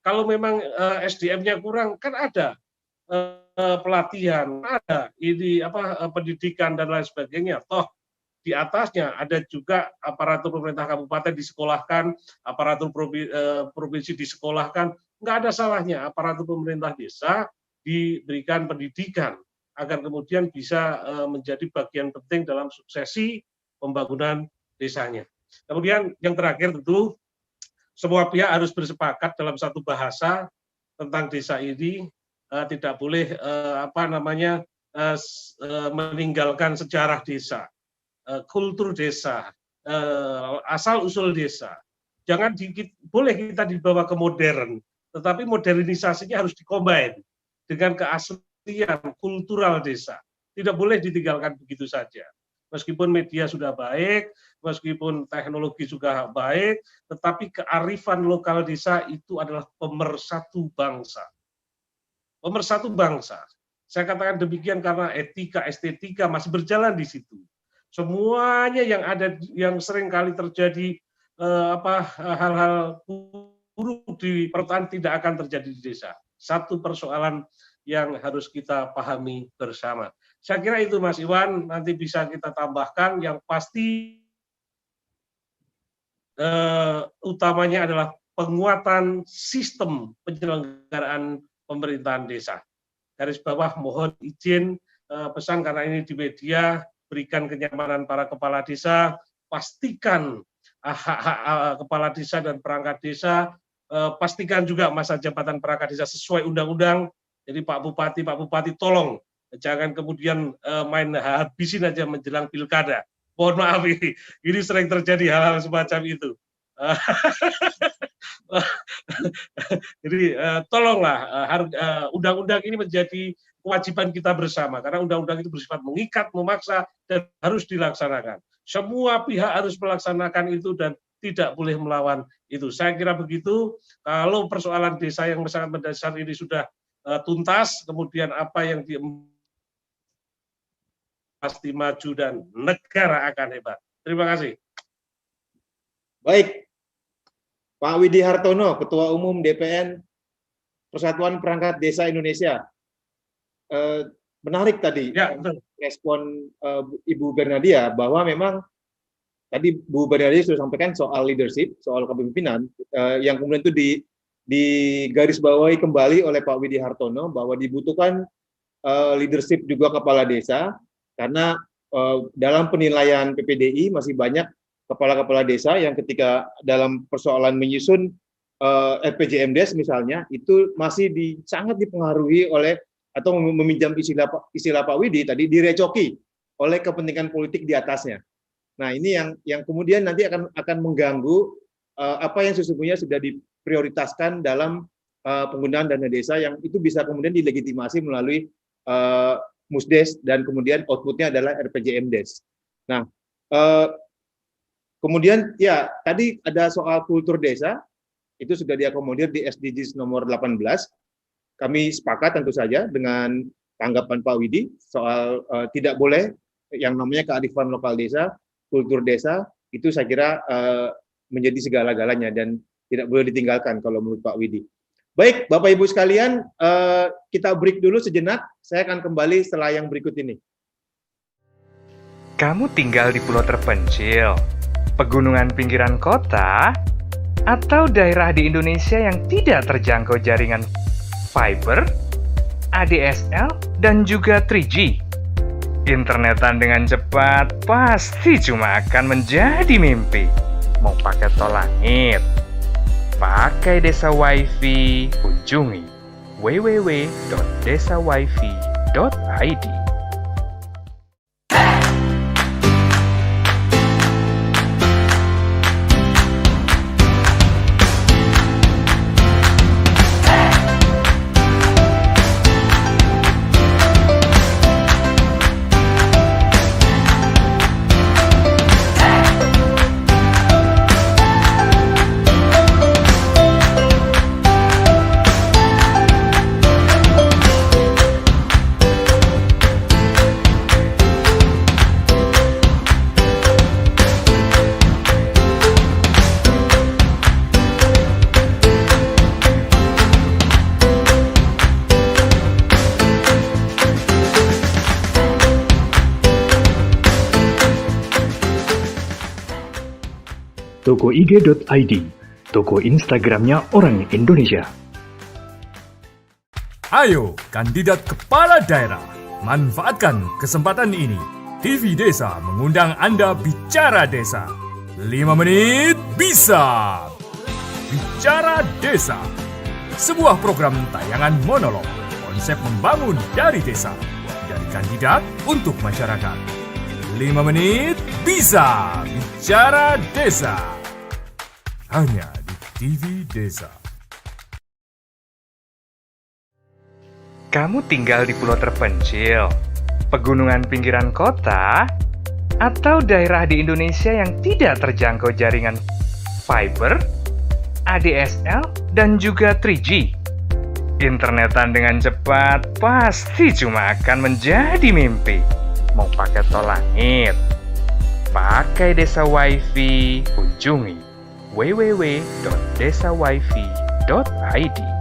Kalau memang SDM-nya kurang, kan ada pelatihan, ada ini pendidikan dan lain sebagainya. Toh di atasnya ada juga aparatur pemerintah kabupaten disekolahkan, aparatur provinsi disekolahkan. Nggak ada salahnya aparatur pemerintah desa diberikan pendidikan agar kemudian bisa menjadi bagian penting dalam suksesi pembangunan desanya. Kemudian yang terakhir tentu semua pihak harus bersepakat dalam satu bahasa tentang desa ini, tidak boleh meninggalkan sejarah desa, kultur desa, asal usul desa. Jangan boleh kita dibawa ke modern, tetapi modernisasinya harus dikombin dengan keaslian kultural desa. Tidak boleh ditinggalkan begitu saja. Meskipun media sudah baik, meskipun teknologi juga baik, tetapi kearifan lokal desa itu adalah pemersatu bangsa. Pemersatu bangsa. Saya katakan demikian karena etika, estetika masih berjalan di situ. Semuanya yang ada, yang sering kali terjadi hal-hal buruk di pertanian tidak akan terjadi di desa. Satu persoalan yang harus kita pahami bersama. Saya kira itu Mas Iwan, nanti bisa kita tambahkan. Yang pasti utamanya adalah penguatan sistem penyelenggaraan pemerintahan desa. Garis bawah mohon izin pesan karena ini di media, berikan kenyamanan para kepala desa, pastikan hak-hak kepala desa dan perangkat desa, pastikan juga masa jabatan perangkat desa sesuai undang-undang. Jadi Pak Bupati tolong jangan kemudian main habisin aja menjelang pilkada. Mohon maaf ini sering terjadi hal-hal semacam itu. Jadi tolonglah undang-undang ini menjadi kewajiban kita bersama karena undang-undang itu bersifat mengikat, memaksa dan harus dilaksanakan. Semua pihak harus melaksanakan itu dan tidak boleh melawan itu. Saya kira begitu. Kalau persoalan desa yang sangat mendasar ini sudah tuntas, kemudian apa yang pasti maju dan negara akan hebat. Terima kasih. Baik, Pak Widi Hartono, Ketua Umum DPN Persatuan Perangkat Desa Indonesia. Menarik tadi respon Ibu Bernadia bahwa memang tadi Bu Bernadia sudah sampaikan soal leadership, soal kepemimpinan, yang kemudian itu digarisbawahi kembali oleh Pak Widi Hartono bahwa dibutuhkan leadership juga kepala desa karena dalam penilaian PPDI masih banyak kepala-kepala desa yang ketika dalam persoalan menyusun RPJMDes misalnya itu masih sangat dipengaruhi oleh atau meminjam istilah Pak Widi tadi direcoki oleh kepentingan politik di atasnya. Nah ini yang kemudian nanti akan mengganggu apa yang sesungguhnya sudah diprioritaskan dalam penggunaan dana desa yang itu bisa kemudian dilegitimasi melalui Musdes dan kemudian outputnya adalah RPJMDes. Nah kemudian ya tadi ada soal kultur desa itu sudah diakomodir di SDGs nomor 18. Kami sepakat tentu saja dengan tanggapan Pak Widi soal tidak boleh yang namanya kearifan lokal desa, kultur desa itu saya kira menjadi segala-galanya dan tidak boleh ditinggalkan kalau menurut Pak Widi. Baik, Bapak Ibu sekalian, kita break dulu sejenak. Saya akan kembali setelah yang berikut ini. Kamu tinggal di pulau terpencil, pegunungan pinggiran kota, atau daerah di Indonesia yang tidak terjangkau jaringan fiber, ADSL, dan juga 3G. Internetan dengan cepat pasti cuma akan menjadi mimpi. Mau pakai tol langit, pakai Desa Wifi, kunjungi www.desawifi.id. toko IG.id, toko Instagramnya orang Indonesia. Ayo, kandidat kepala daerah, manfaatkan kesempatan ini. TV Desa mengundang Anda bicara desa. 5 menit bisa. Bicara Desa, sebuah program tayangan monolog, konsep membangun dari desa, dari kandidat untuk masyarakat. 5 menit bisa. Bicara Desa, hanya di TV Desa. Kamu tinggal di pulau terpencil, pegunungan pinggiran kota, atau daerah di Indonesia yang tidak terjangkau jaringan fiber, ADSL, dan juga 3G. Internetan dengan cepat pasti cuma akan menjadi mimpi. Mau pakai tol langit, pakai Desa Wifi, kunjungi www.desawifi.id.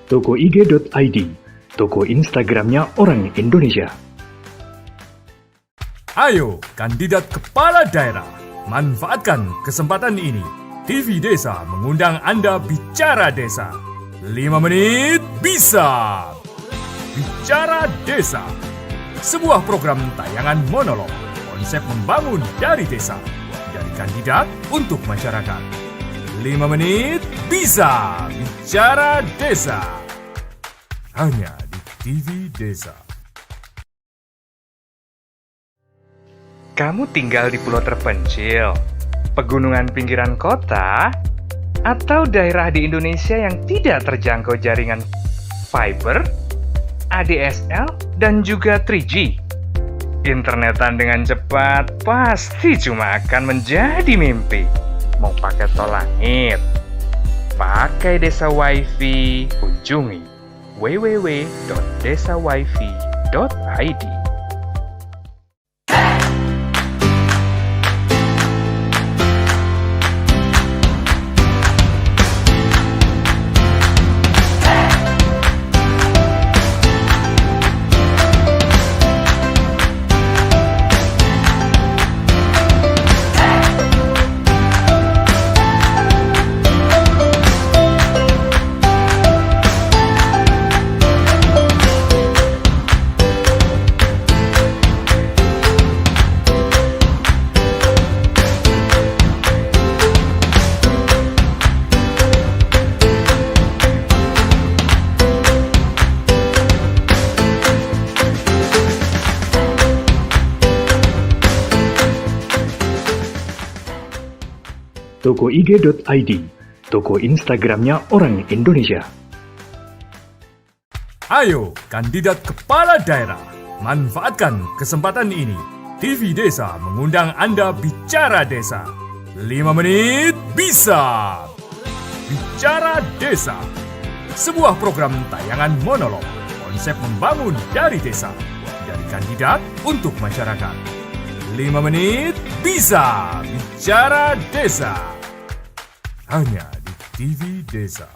Toko IG.id, toko Instagramnya orang Indonesia. Ayo, kandidat kepala daerah, manfaatkan kesempatan ini. TV Desa mengundang Anda bicara desa. 5 menit bisa. Bicara Desa, sebuah program tayangan monolog, konsep membangun dari desa, dari kandidat untuk masyarakat. 5 menit bisa. Bicara Desa, hanya di TV Desa. Kamu tinggal di pulau terpencil, pegunungan pinggiran kota, atau daerah di Indonesia yang tidak terjangkau jaringan fiber, ADSL, dan juga 3G. Internetan dengan cepat pasti cuma akan menjadi mimpi. Mau pakai tol langit, pakai Desa Wifi, kunjungi www.desawifi.id. Toko IG.id, toko Instagramnya orang Indonesia. Ayo, kandidat kepala daerah, manfaatkan kesempatan ini. TV Desa mengundang Anda bicara desa. 5 menit bisa. Bicara Desa, sebuah program tayangan monolog, konsep membangun dari desa, dari kandidat untuk masyarakat. 5 menit bisa. Bicara Desa, hanya di TV Desa.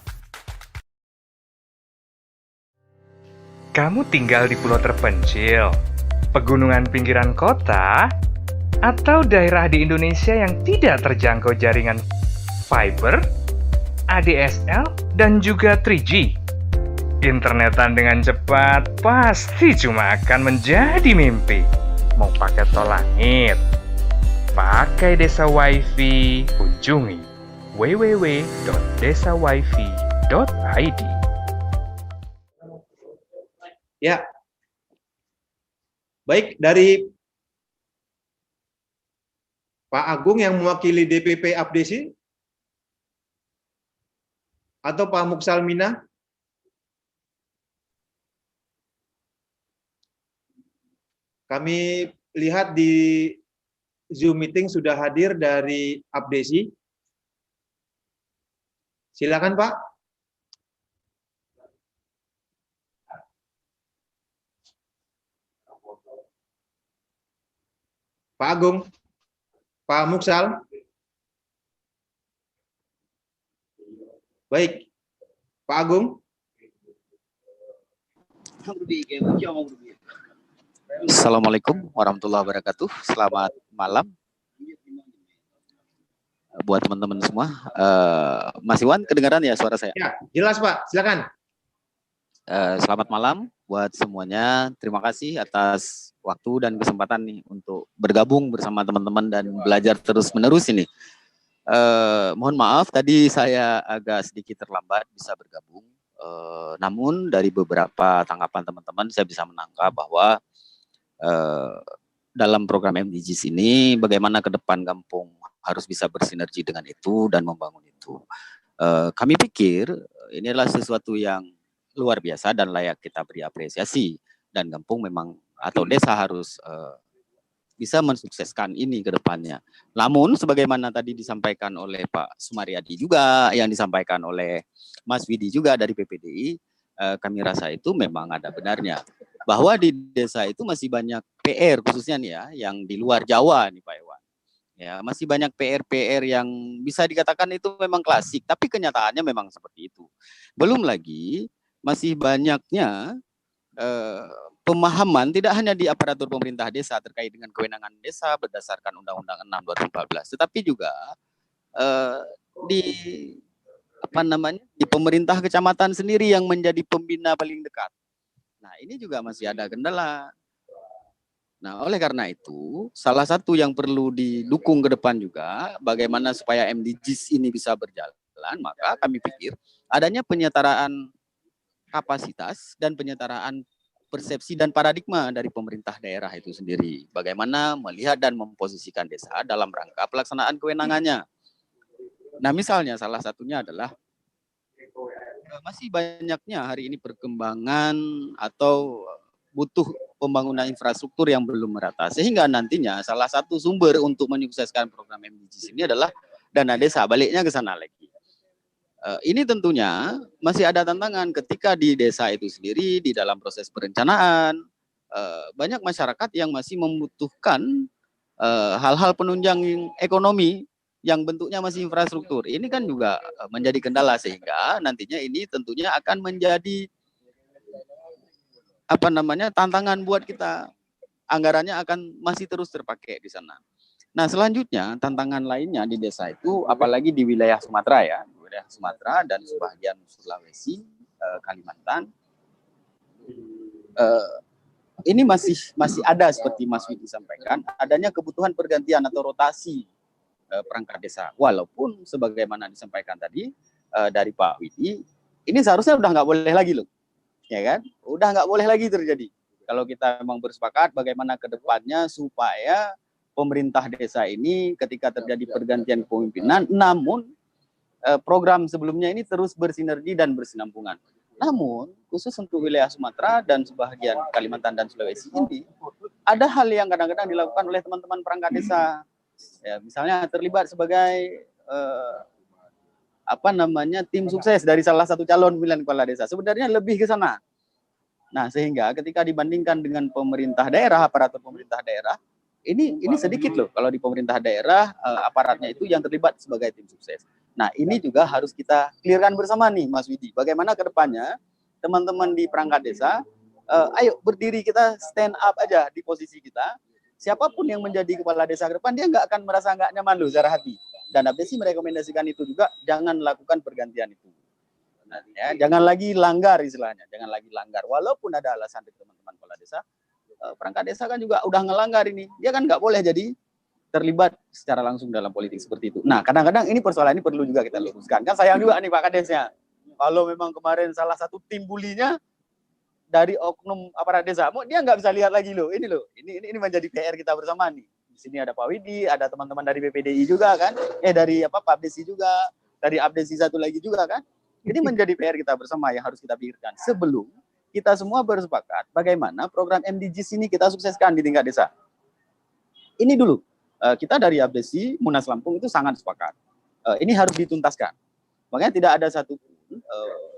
Kamu tinggal di pulau terpencil, pegunungan pinggiran kota, atau daerah di Indonesia yang tidak terjangkau jaringan fiber, ADSL, dan juga 3G. Internetan dengan cepat pasti cuma akan menjadi mimpi. Mau pakai tol langit, pakai Desa Wifi, kunjungi www.desawifi.id. Ya, Baik, dari Pak Agung yang mewakili DPP Abdesi atau Pak Muksalmina? Kami lihat di Zoom meeting sudah hadir dari Abdesi. Silakan Pak. Pak Agung, Pak Muksal. Baik, Pak Agung. Assalamualaikum warahmatullahi wabarakatuh. Selamat malam buat teman-teman semua. Mas Iwan, kedengaran ya suara saya? Ya, jelas Pak. Silakan. Selamat malam buat semuanya. Terima kasih atas waktu dan kesempatan nih untuk bergabung bersama teman-teman dan belajar terus-menerus ini. Mohon maaf tadi saya agak sedikit terlambat bisa bergabung. Namun dari beberapa tanggapan teman-teman saya bisa menangkap bahwa dalam program MDGs ini bagaimana ke depan kampung harus bisa bersinergi dengan itu dan membangun itu. Kami pikir ini adalah sesuatu yang luar biasa dan layak kita beri apresiasi, dan kampung memang atau desa harus bisa mensukseskan ini ke depannya. Namun sebagaimana tadi disampaikan oleh Pak Sumaryadi juga, yang disampaikan oleh Mas Widi juga dari PPDI, kami rasa itu memang ada benarnya. Bahwa di desa itu masih banyak PR khususnya nih ya, yang di luar Jawa nih Pak Iwan. Ya, masih banyak PR-PR yang bisa dikatakan itu memang klasik, tapi kenyataannya memang seperti itu. Belum lagi masih banyaknya pemahaman tidak hanya di aparatur pemerintah desa terkait dengan kewenangan desa berdasarkan Undang-Undang 6 2014, tetapi juga di di pemerintah kecamatan sendiri yang menjadi pembina paling dekat. Nah, ini juga masih ada kendala. Nah, oleh karena itu, salah satu yang perlu didukung ke depan juga, bagaimana supaya MDGs ini bisa berjalan, maka kami pikir adanya penyetaraan kapasitas dan penyetaraan persepsi dan paradigma dari pemerintah daerah itu sendiri. Bagaimana melihat dan memposisikan desa dalam rangka pelaksanaan kewenangannya. Nah, misalnya salah satunya adalah masih banyaknya hari ini perkembangan atau butuh pembangunan infrastruktur yang belum merata. Sehingga nantinya salah satu sumber untuk menyukseskan program MDGs ini adalah dana desa, baliknya ke sana lagi. Ini tentunya masih ada tantangan ketika di desa itu sendiri, di dalam proses perencanaan, banyak masyarakat yang masih membutuhkan hal-hal penunjang ekonomi yang bentuknya masih infrastruktur. Ini kan juga menjadi kendala, sehingga nantinya ini tentunya akan menjadi tantangan buat kita. Anggarannya akan masih terus terpakai di sana. Nah, selanjutnya tantangan lainnya di desa itu, apalagi di wilayah Sumatera ya, wilayah Sumatera dan sebagian Sulawesi, Kalimantan, ini masih ada seperti Mas Widi sampaikan, adanya kebutuhan pergantian atau rotasi perangkat desa. Walaupun sebagaimana disampaikan tadi dari Pak Widi, ini seharusnya udah nggak boleh lagi loh, ya kan? Udah nggak boleh lagi terjadi. Kalau kita memang bersepakat bagaimana ke depannya supaya pemerintah desa ini ketika terjadi pergantian kepemimpinan, namun program sebelumnya ini terus bersinergi dan bersinambungan. Namun khusus untuk wilayah Sumatera dan sebagian Kalimantan dan Sulawesi ini, ada hal yang kadang-kadang dilakukan oleh teman-teman perangkat desa. Ya, misalnya terlibat sebagai tim sukses dari salah satu calon pemilihan kepala desa. Sebenarnya lebih ke sana. Nah, sehingga ketika dibandingkan dengan pemerintah daerah, aparatur pemerintah daerah, ini sedikit loh kalau di pemerintah daerah aparatnya itu yang terlibat sebagai tim sukses. Nah, ini juga harus kita clearkan bersama nih Mas Widi. Bagaimana ke depannya teman-teman di perangkat desa, ayo berdiri, kita stand up aja di posisi kita. Siapapun yang menjadi kepala desa ke depan, dia nggak akan merasa nggak nyaman loh secara hati. Dan Abdesi merekomendasikan itu juga, jangan lakukan pergantian itu. Nah, ya, jangan lagi langgar istilahnya, jangan lagi langgar. Walaupun ada alasan dari teman-teman kepala desa, perangkat desa kan juga udah ngelanggar ini. Dia kan nggak boleh jadi terlibat secara langsung dalam politik seperti itu. Nah, kadang-kadang ini persoalan ini perlu juga kita luruskan. Kan sayang juga nih Pak Kadesnya. Kalau memang kemarin salah satu tim bulinya dari oknum aparat desa, dia nggak bisa lihat lagi loh. Ini menjadi PR kita bersama nih. Di sini ada Pak Widi, ada teman-teman dari BPDI juga kan, dari Pak Abdesi juga, dari Abdesi satu lagi juga kan. Ini menjadi PR kita bersama yang harus kita pikirkan sebelum kita semua bersepakat bagaimana program MDGs ini kita sukseskan di tingkat desa. Ini dulu, kita dari Abdesi, Munas Lampung itu sangat sepakat. Ini harus dituntaskan. Makanya tidak ada satupun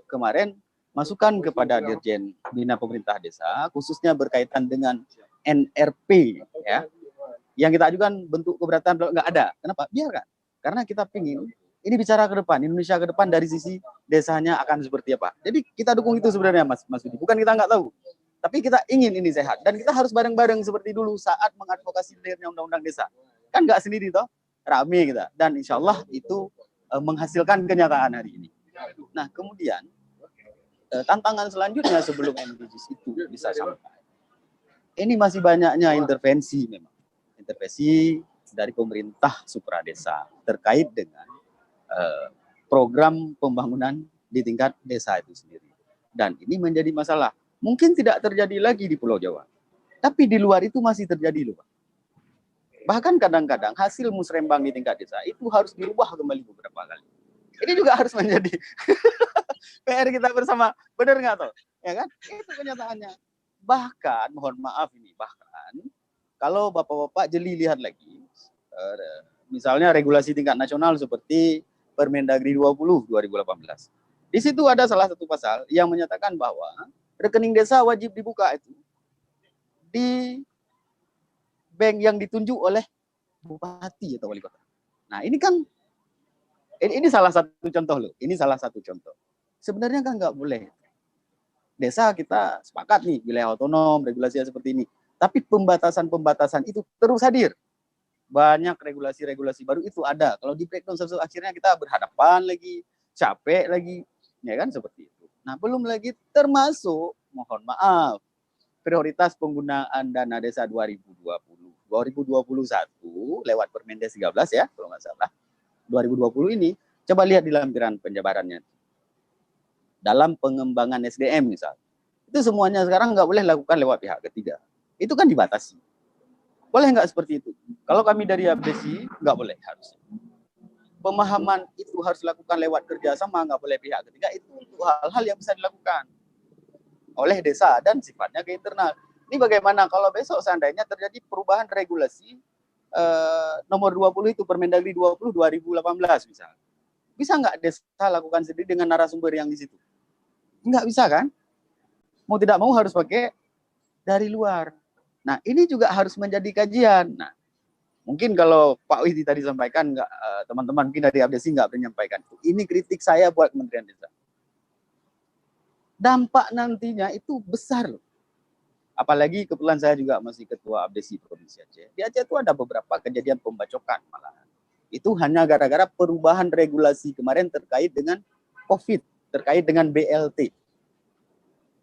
kemarin masukan kepada Dirjen Bina Pemerintah Desa, khususnya berkaitan dengan NRP, ya, yang kita ajukan bentuk keberatan nggak ada. Kenapa? Biarkan. Karena kita ingin ini bicara ke depan, Indonesia ke depan dari sisi desanya akan seperti apa. Jadi kita dukung itu sebenarnya, Mas Budi. Bukan kita nggak tahu, tapi kita ingin ini sehat dan kita harus bareng-bareng seperti dulu saat mengadvokasi lahirnya Undang-Undang Desa. Kan nggak sendiri toh, rame kita. Dan insya Allah itu menghasilkan kenyataan hari ini. Nah kemudian tantangan selanjutnya sebelum MDGs itu bisa sampai, ini masih banyaknya intervensi memang. Intervensi dari pemerintah supradesa terkait dengan program pembangunan di tingkat desa itu sendiri. Dan ini menjadi masalah. Mungkin tidak terjadi lagi di Pulau Jawa. Tapi di luar itu masih terjadi loh, Pak. Bahkan kadang-kadang hasil musrembang di tingkat desa itu harus dirubah kembali beberapa kali. Ini juga harus menjadi PR kita bersama, benar nggak toh? Ya kan? Itu kenyataannya. Bahkan, mohon maaf ini, bahkan kalau bapak-bapak jeli lihat lagi, misalnya regulasi tingkat nasional seperti Permendagri 20 2018. Di situ ada salah satu pasal yang menyatakan bahwa rekening desa wajib dibuka itu di bank yang ditunjuk oleh bupati atau wali kota. Nah ini kan ini salah satu contoh loh. Ini salah satu contoh. Sebenarnya kan nggak boleh. Desa kita sepakat nih wilayah otonom, regulasinya seperti ini. Tapi pembatasan-pembatasan itu terus hadir. Banyak regulasi-regulasi baru itu ada. Kalau di breakdown akhirnya kita berhadapan lagi, capek lagi, ya kan seperti itu. Nah belum lagi termasuk, mohon maaf, prioritas penggunaan dana desa 2021 lewat Permendes 13 ya, kalau nggak salah. 2020 ini, coba lihat di lampiran penjabarannya. Dalam pengembangan SDM misal, itu semuanya sekarang nggak boleh lakukan lewat pihak ketiga. Itu kan dibatasi. Boleh nggak seperti itu? Kalau kami dari Abdesi, nggak boleh harusnya. Pemahaman itu harus dilakukan lewat kerjasama, nggak boleh pihak ketiga, itu untuk hal-hal yang bisa dilakukan oleh desa dan sifatnya ke internal. Ini bagaimana kalau besok seandainya terjadi perubahan regulasi nomor 20 itu Permendagri 20 2018 misalnya. Bisa nggak desa lakukan sendiri dengan narasumber yang di situ? Nggak bisa kan? Mau tidak mau harus pakai dari luar. Nah ini juga harus menjadi kajian. Nah mungkin kalau Pak Widi tadi sampaikan, teman-teman mungkin dari Abdesi nggak menyampaikan itu. Ini kritik saya buat Kementerian Desa. Dampak nantinya itu besar loh. Apalagi kebetulan saya juga masih ketua Abdesi Provinsi Aceh. Di Aceh itu ada beberapa kejadian pembacokan malahan. Itu hanya gara-gara perubahan regulasi kemarin terkait dengan COVID, terkait dengan BLT.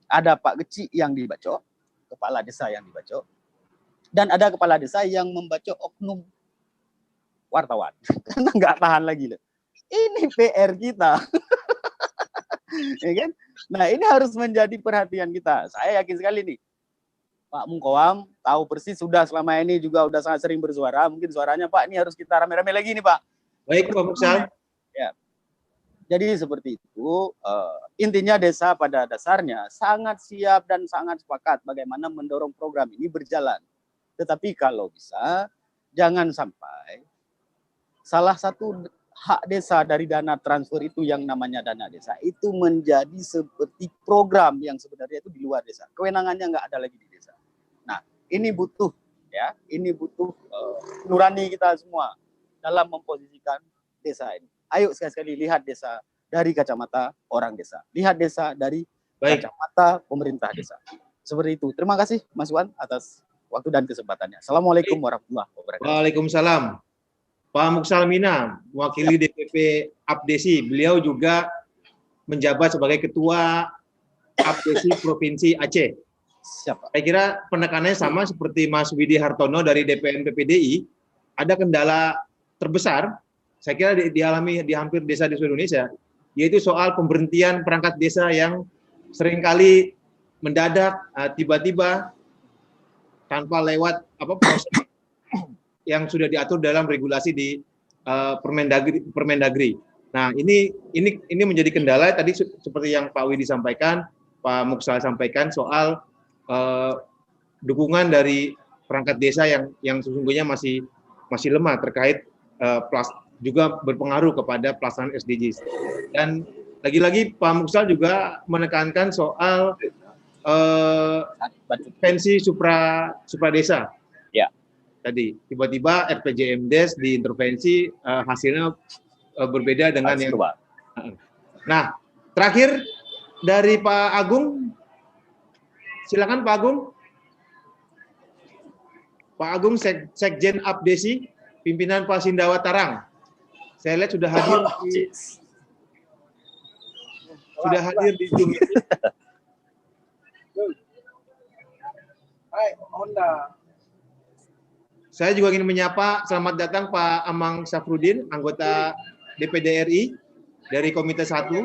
Ada Pak Geci yang dibacok, kepala desa yang dibacok, dan ada kepala desa yang membacok oknum wartawan. Karena nggak tahan lagi loh. Ini PR kita. Ya kan? Nah ini harus menjadi perhatian kita. Saya yakin sekali nih, Pak Mungkowam tahu persis sudah selama ini juga udah sangat sering bersuara. Mungkin suaranya Pak ini harus kita rame-rame lagi nih Pak. Baik Pak Muksal. Ya. Jadi seperti itu. Intinya desa pada dasarnya sangat siap dan sangat sepakat bagaimana mendorong program ini berjalan. Tetapi kalau bisa jangan sampai salah satu hak desa dari dana transfer itu yang namanya dana desa itu menjadi seperti program yang sebenarnya itu di luar desa. Kewenangannya nggak ada lagi di desa. Nah, ini butuh ya, ini butuh nurani kita semua dalam memposisikan desa ini. Ayo sekali-sekali lihat desa dari kacamata orang desa. Lihat desa dari kacamata pemerintah desa. Seperti itu. Terima kasih Mas Wan atas waktu dan kesempatannya. Assalamualaikum warahmatullahi wabarakatuh. Waalaikumsalam. Pak Muksal Mina, mewakili DPP Abdesi, beliau juga menjabat sebagai Ketua Abdesi Provinsi Aceh. Siapa? Saya kira penekanannya sama seperti Mas Widi Hartono dari DPN PPDI. Ada kendala terbesar, saya kira dialami di hampir desa di seluruh Indonesia, yaitu soal pemberhentian perangkat desa yang seringkali mendadak tiba-tiba tanpa lewat proses yang sudah diatur dalam regulasi di Permendagri. Nah, ini menjadi kendala tadi seperti yang Pak Widi sampaikan, Pak Muksal sampaikan soal dukungan dari perangkat desa yang sesungguhnya masih lemah terkait juga berpengaruh kepada pelaksanaan SDGs. Dan lagi-lagi Pak Muksal juga menekankan soal pensi supra desa. Ya. Tadi tiba-tiba RPJMDes diintervensi hasilnya berbeda dengan yang. Nah, terakhir dari Pak Agung, silakan Pak Agung. Pak Agung, Sekjen Abdesi, pimpinan Pasindawa Tarang. Saya lihat sudah hadir di Zoom ini. Saya juga ingin menyapa, selamat datang Pak Amang Safrudin, anggota DPD RI dari Komite 1.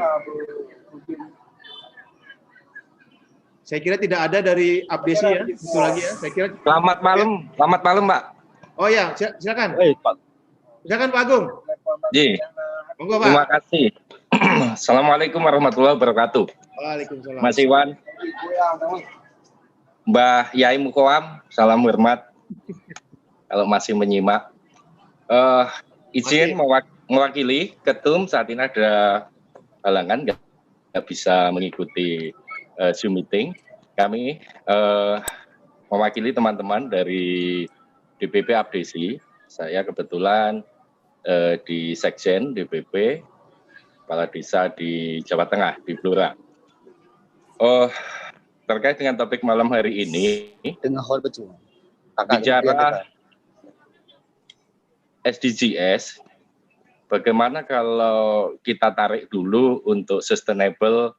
Saya kira tidak ada dari Abdesi ya, itu lagi ya. Saya kira. Selamat malam Pak. Oh ya, silakan. Pak. Silakan Pak Agung. Ji. Monggo, Pak. Terima kasih. Assalamualaikum warahmatullahi wabarakatuh. Waalaikumsalam. Mas Iwan, Mbah Yai Mukoam, salam hormat. Kalau masih menyimak, izin mewakili Ketum, saat ini ada halangan nggak bisa mengikuti Zoom meeting. Kami mewakili teman-teman dari DPP Abdesi. Saya kebetulan di Sekjen DPP Kepala Desa di Jawa Tengah, di Blora. Terkait dengan topik malam hari ini, bicara SDGs, bagaimana kalau kita tarik dulu untuk sustainable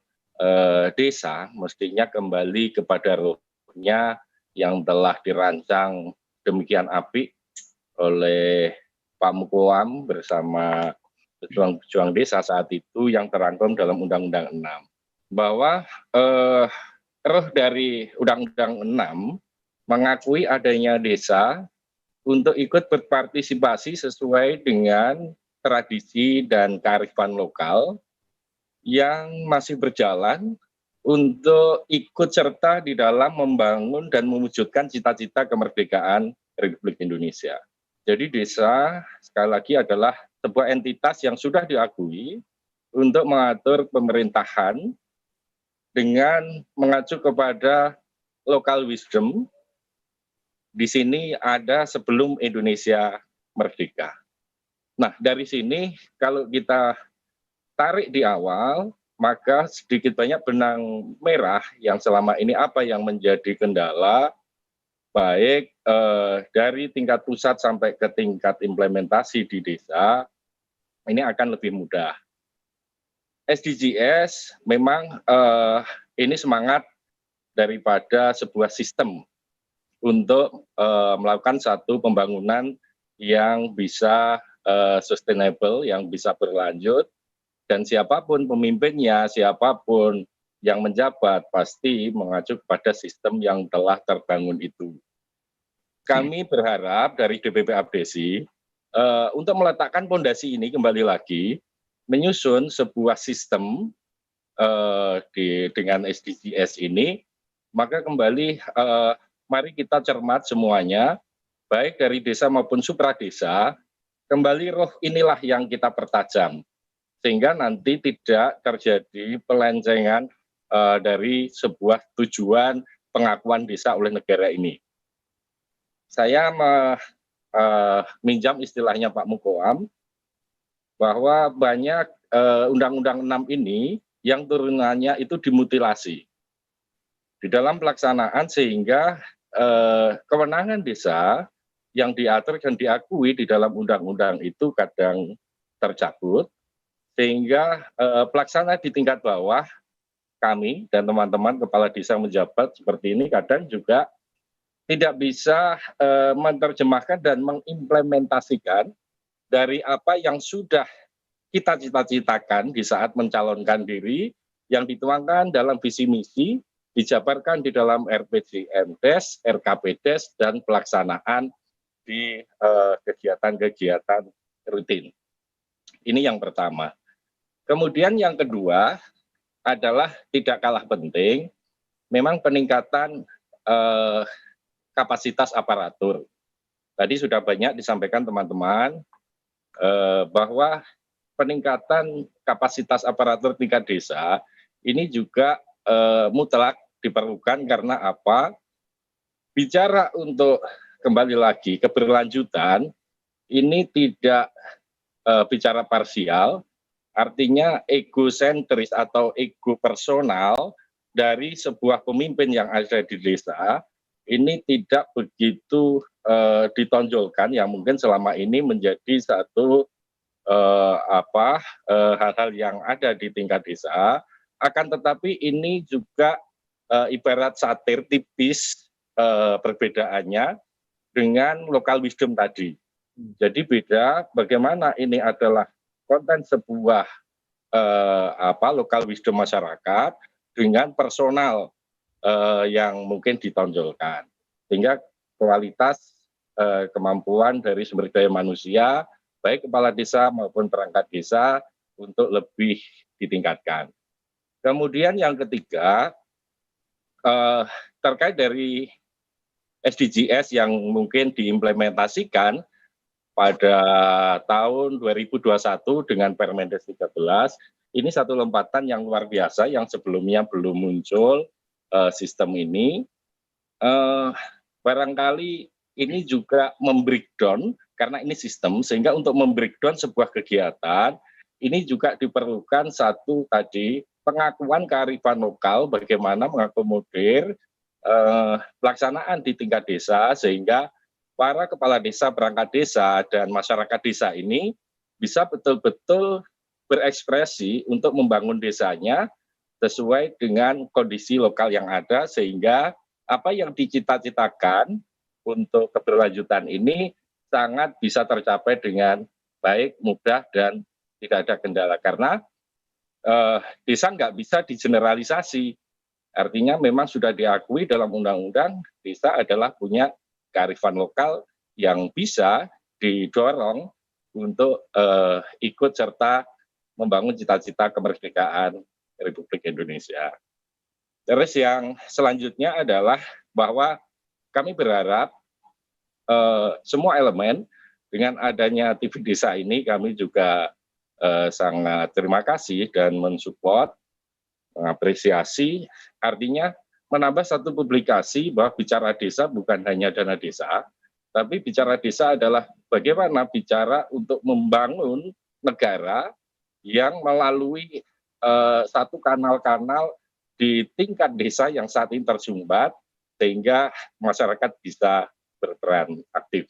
desa, mestinya kembali kepada rohnya yang telah dirancang demikian apik oleh Pak Mukoam bersama pejuang-pejuang desa saat itu yang terangkum dalam Undang-Undang 6. Bahwa roh dari Undang-Undang 6 mengakui adanya desa untuk ikut berpartisipasi sesuai dengan tradisi dan kearifan lokal yang masih berjalan untuk ikut serta di dalam membangun dan mewujudkan cita-cita kemerdekaan Republik Indonesia. Jadi desa sekali lagi adalah sebuah entitas yang sudah diakui untuk mengatur pemerintahan dengan mengacu kepada local wisdom. Di sini ada sebelum Indonesia merdeka. Nah, dari sini kalau kita tarik di awal, maka sedikit banyak benang merah yang selama ini apa yang menjadi kendala, baik dari tingkat pusat sampai ke tingkat implementasi di desa, ini akan lebih mudah. SDGs memang ini semangat daripada sebuah sistem untuk melakukan satu pembangunan yang bisa sustainable, yang bisa berlanjut, dan siapapun pemimpinnya, siapapun yang menjabat pasti mengacu pada sistem yang telah terbangun itu. Kami berharap dari DPP Abdesi untuk meletakkan fondasi ini kembali lagi, menyusun sebuah sistem dengan SDGs ini, maka kembali mari kita cermat semuanya, baik dari desa maupun supradesa, kembali roh inilah yang kita pertajam, sehingga nanti tidak terjadi pelencengan dari sebuah tujuan pengakuan desa oleh negara ini. Saya minjam istilahnya Pak Mukoam, bahwa banyak Undang-Undang 6 ini yang turunannya itu dimutilasi di dalam pelaksanaan, sehingga kewenangan desa yang diatur dan diakui di dalam undang-undang itu kadang tercabut, sehingga pelaksana di tingkat bawah, kami dan teman-teman kepala desa menjabat seperti ini kadang juga tidak bisa menerjemahkan dan mengimplementasikan dari apa yang sudah kita cita-citakan di saat mencalonkan diri, yang dituangkan dalam visi misi dijabarkan di dalam RPJMDes, RKPDes, dan pelaksanaan di kegiatan-kegiatan rutin. Ini yang pertama. Kemudian yang kedua adalah tidak kalah penting, memang peningkatan kapasitas aparatur. Tadi sudah banyak disampaikan teman-teman bahwa peningkatan kapasitas aparatur tingkat desa ini juga mutlak diperlukan karena apa? Bicara untuk kembali lagi keberlanjutan, ini tidak bicara parsial, artinya egosentris atau ego personal dari sebuah pemimpin yang ada di desa, ini tidak begitu ditonjolkan yang mungkin selama ini menjadi satu hal-hal yang ada di tingkat desa. Akan tetapi ini juga ibarat satir tipis perbedaannya dengan local wisdom tadi. Jadi beda bagaimana ini adalah konten sebuah local wisdom masyarakat dengan personal yang mungkin ditonjolkan, sehingga kualitas kemampuan dari sumber daya manusia baik kepala desa maupun perangkat desa untuk lebih ditingkatkan. Kemudian yang ketiga terkait dari SDGs yang mungkin diimplementasikan pada tahun 2021 dengan Permendes 13, ini satu lompatan yang luar biasa yang sebelumnya belum muncul sistem ini. Barangkali ini juga membreakdown, karena ini sistem, sehingga untuk membreakdown sebuah kegiatan, ini juga diperlukan satu tadi, pengakuan kearifan lokal, bagaimana mengakomodir pelaksanaan di tingkat desa, sehingga para kepala desa, perangkat desa, dan masyarakat desa ini bisa betul-betul berekspresi untuk membangun desanya sesuai dengan kondisi lokal yang ada, sehingga apa yang dicita-citakan untuk keberlanjutan ini sangat bisa tercapai dengan baik, mudah, dan tidak ada kendala. Karena desa nggak bisa digeneralisasi. Artinya memang sudah diakui dalam undang-undang, desa adalah punya kearifan lokal yang bisa didorong untuk ikut serta membangun cita-cita kemerdekaan Republik Indonesia. Terus yang selanjutnya adalah bahwa kami berharap semua elemen dengan adanya TV Desa ini, kami juga sangat terima kasih dan mensupport, mengapresiasi, artinya menambah satu publikasi bahwa bicara desa bukan hanya dana desa, tapi bicara desa adalah bagaimana bicara untuk membangun negara yang melalui satu kanal-kanal di tingkat desa yang saat ini tersumbat, sehingga masyarakat bisa berperan aktif.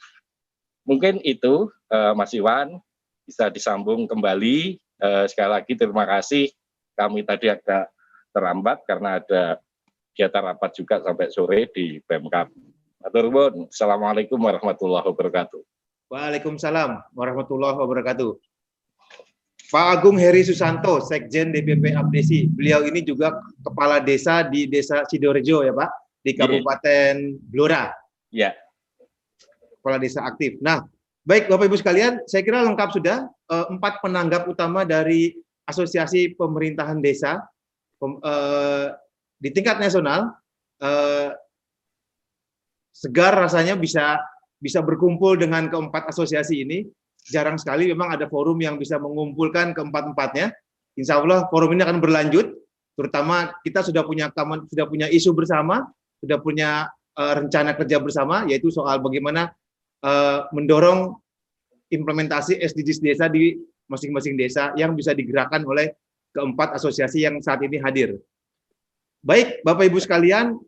Mungkin itu, Mas Iwan, bisa disambung kembali. Sekali lagi terima kasih, kami tadi agak terlambat karena ada kegiatan rapat juga sampai sore di Pemkab. Matur nuwun. Assalamualaikum warahmatullahi wabarakatuh. Waalaikumsalam warahmatullahi wabarakatuh. Pak Agung Heri Susanto, Sekjen DPP Abdesi. Beliau ini juga kepala desa di Desa Sidorejo ya Pak, di Kabupaten Blora. Ya. Kepala desa aktif. Nah, baik Bapak Ibu sekalian, saya kira lengkap sudah 4 penanggap utama dari Asosiasi Pemerintahan Desa di tingkat nasional. Segar rasanya bisa berkumpul dengan keempat asosiasi ini. Jarang sekali memang ada forum yang bisa mengumpulkan keempat-empatnya. Insya Allah forum ini akan berlanjut, terutama kita sudah punya isu bersama, sudah punya rencana kerja bersama, yaitu soal bagaimana mendorong implementasi SDGs desa di masing-masing desa yang bisa digerakkan oleh keempat asosiasi yang saat ini hadir. Baik, Bapak Ibu sekalian,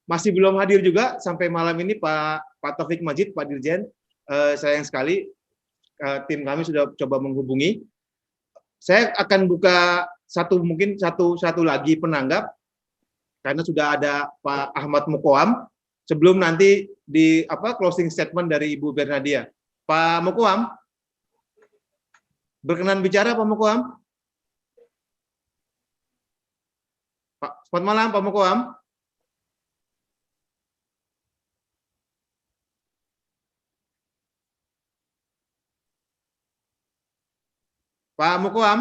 masih belum hadir juga sampai malam ini Pak Taufik Majid, Pak Dirjen. Sayang sekali, tim kami sudah coba menghubungi. Saya akan buka mungkin satu lagi penanggap, karena sudah ada Pak Ahmad Mukoam. Sebelum nanti di closing statement dari Ibu Bernadia. Pak Mukoam, berkenan bicara Pak Mukoam? Selamat malam Pak Mukoam. Pak Mukoam.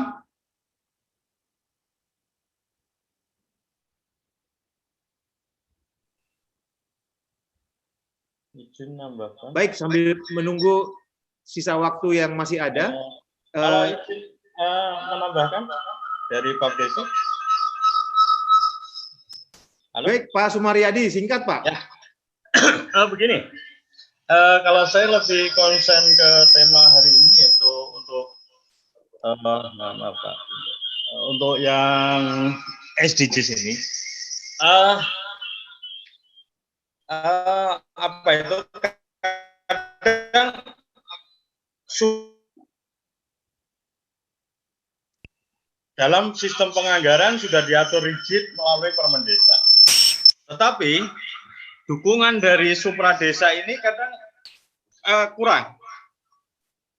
Izin nambahkan. Baik, sambil menunggu sisa waktu yang masih ada. Kalau izin menambahkan dari Pak Desa. Halo? Baik, Pak Sumaryadi, singkat Pak. Ya. Begini, kalau saya lebih konsen ke tema hari ini yaitu untuk maaf Pak, untuk yang SDGs ini. Apa itu kadang dalam sistem penganggaran sudah diatur rigid melalui Permen Desa. Tetapi dukungan dari supra desa ini kadang kurang.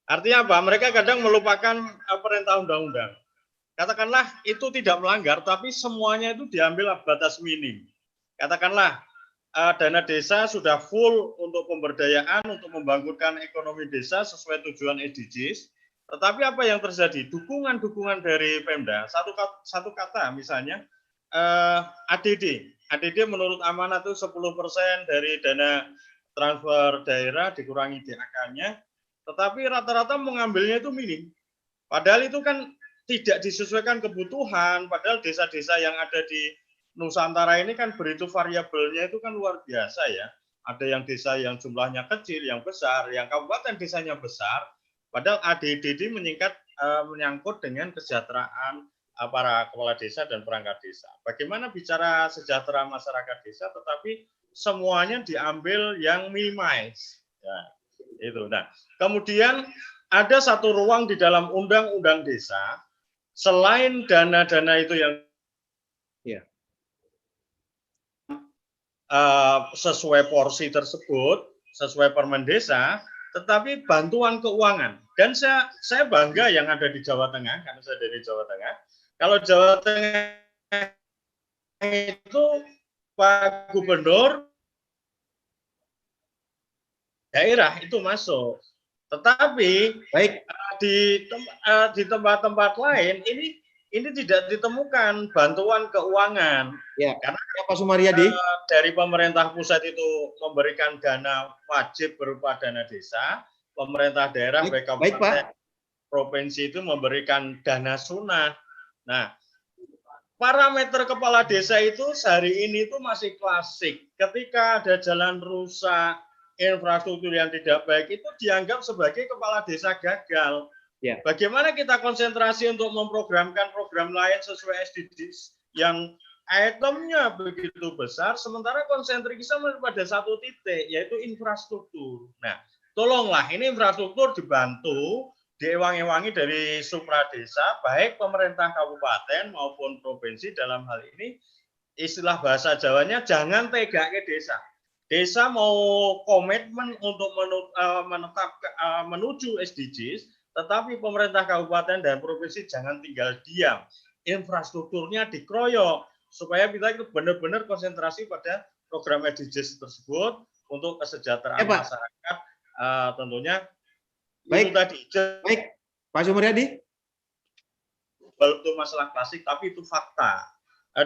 Artinya apa? Mereka kadang melupakan perintah undang-undang. Katakanlah itu tidak melanggar, tapi semuanya itu diambil batas minim. Katakanlah dana desa sudah full untuk pemberdayaan, untuk membangunkan ekonomi desa sesuai tujuan SDGs. Tetapi apa yang terjadi? Dukungan-dukungan dari Pemda, satu kata misalnya ADD. ADD menurut amanat itu 10% dari dana transfer daerah dikurangi DAK-nya, tetapi rata-rata mengambilnya itu minim. Padahal itu kan tidak disesuaikan kebutuhan, padahal desa-desa yang ada di Nusantara ini kan begitu variabelnya itu kan luar biasa ya. Ada yang desa yang jumlahnya kecil, yang besar, yang kabupaten desanya besar, padahal ADD menyangkut dengan kesejahteraan para kepala desa dan perangkat desa. Bagaimana bicara sejahtera masyarakat desa, tetapi semuanya diambil yang minimize. Ya, itu. Nah, kemudian ada satu ruang di dalam undang-undang desa, selain dana-dana itu yang sesuai porsi tersebut, sesuai Permen Desa, tetapi bantuan keuangan. Dan saya bangga yang ada di Jawa Tengah, karena saya dari Jawa Tengah. Kalau Jawa Tengah itu Pak Gubernur daerah itu masuk. Tetapi baik di tempat-tempat lain ini tidak ditemukan bantuan keuangan. Ya, karena Pak Sumaryadi dari pemerintah pusat itu memberikan dana wajib berupa dana desa, pemerintah daerah baik kabupaten provinsi itu memberikan dana sunah. Nah, parameter kepala desa itu sehari ini itu masih klasik. Ketika ada jalan rusak, infrastruktur yang tidak baik itu dianggap sebagai kepala desa gagal. Ya. Bagaimana kita konsentrasi untuk memprogramkan program lain sesuai SDGs yang itemnya begitu besar, sementara konsentrasi pada satu titik, yaitu infrastruktur. Nah, tolonglah ini infrastruktur dibantu, diewangi-wangi dari supra desa, baik pemerintah kabupaten maupun provinsi dalam hal ini, istilah bahasa Jawanya jangan tega ke desa. Desa mau komitmen untuk menuju SDGs, tetapi pemerintah kabupaten dan provinsi jangan tinggal diam. Infrastrukturnya dikeroyok supaya kita itu benar-benar konsentrasi pada program SDGs tersebut untuk kesejahteraan masyarakat. Tentunya baik, itu tadi. Baik, Pak Sumaryadi. Itu masalah klasik, tapi itu fakta.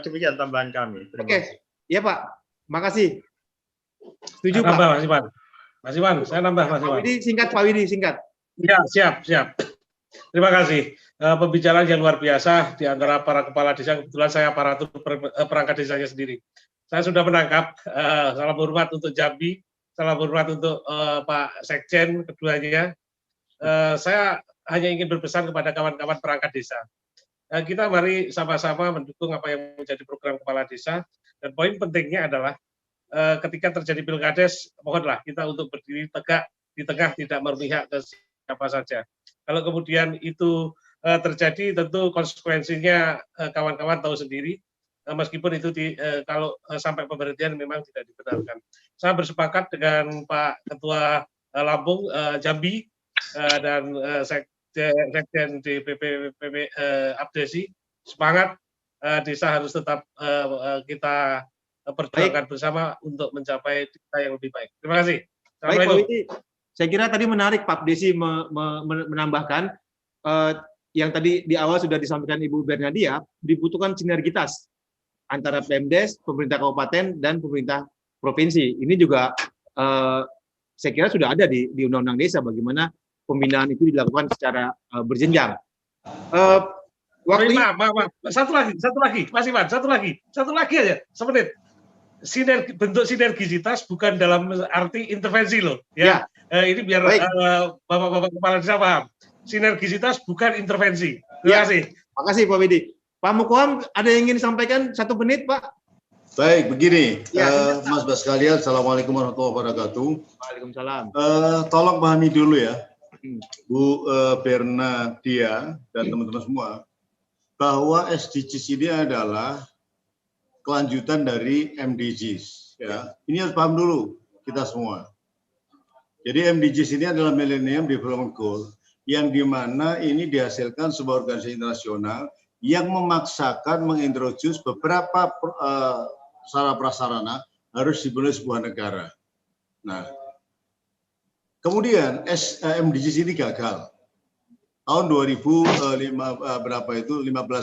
Demikian tambahan kami. Oke, iya Pak. Makasih. Setuju Pak. Nambah, Mas Iwan, saya nambah Mas Iwan. Pak Widi singkat. Ya, siap. Terima kasih. Pembicaraan yang luar biasa di antara para kepala desa. Kebetulan saya aparatur perangkat desanya sendiri. Saya sudah menangkap. Salam hormat untuk Jambi, salam hormat untuk Pak Sekjen keduanya. Saya hanya ingin berpesan kepada kawan-kawan perangkat desa. Kita mari sama-sama mendukung apa yang menjadi program kepala desa. Dan poin pentingnya adalah ketika terjadi pilkades, mohonlah kita untuk berdiri tegak di tengah, tidak berpihak ke siapa saja. Kalau kemudian itu terjadi, tentu konsekuensinya kawan-kawan tahu sendiri, meskipun itu kalau sampai pemberhentian memang tidak dibenarkan. Saya bersepakat dengan Pak Ketua Lampung, Jambi, dan Sekjen DPP Abdesi, semangat desa harus tetap kita perjuangkan bersama untuk mencapai desa yang lebih baik. Terima kasih. Baik, Pak Assalamualaikum. Widi. Saya kira tadi menarik Pak Desi menambahkan yang tadi di awal sudah disampaikan Ibu Bernadia, dibutuhkan sinergitas antara Pemdes, pemerintah kabupaten, dan pemerintah provinsi. Ini juga saya kira sudah ada di Undang-Undang Desa bagaimana pembinaan itu dilakukan secara berjenjang. Maaf. Satu lagi, Mas Iwan, satu lagi aja, semenit. Bentuk sinergisitas bukan dalam arti intervensi loh, ya. Ini biar Bapak-bapak kepala desa paham. Sinergisitas bukan intervensi. Terima kasih. Terima kasih Pak Widi. Pak Mukoam, ada yang ingin disampaikan 1 menit, Pak? Baik, begini, Mas sekalian, Assalamualaikum warahmatullahi wabarakatuh. Waalaikumsalam. Tolong pahami dulu ya, Bu Bernadia dan teman-teman semua, bahwa SDGs ini adalah kelanjutan dari MDGs. Ya, ini harus paham dulu kita semua. Jadi MDGs ini adalah Millennium Development Goal, yang dimana ini dihasilkan sebuah organisasi internasional yang memaksakan mengintroduce beberapa sarana prasarana harus dipenuhi sebuah negara. Nah, kemudian MDGs ini gagal tahun 2015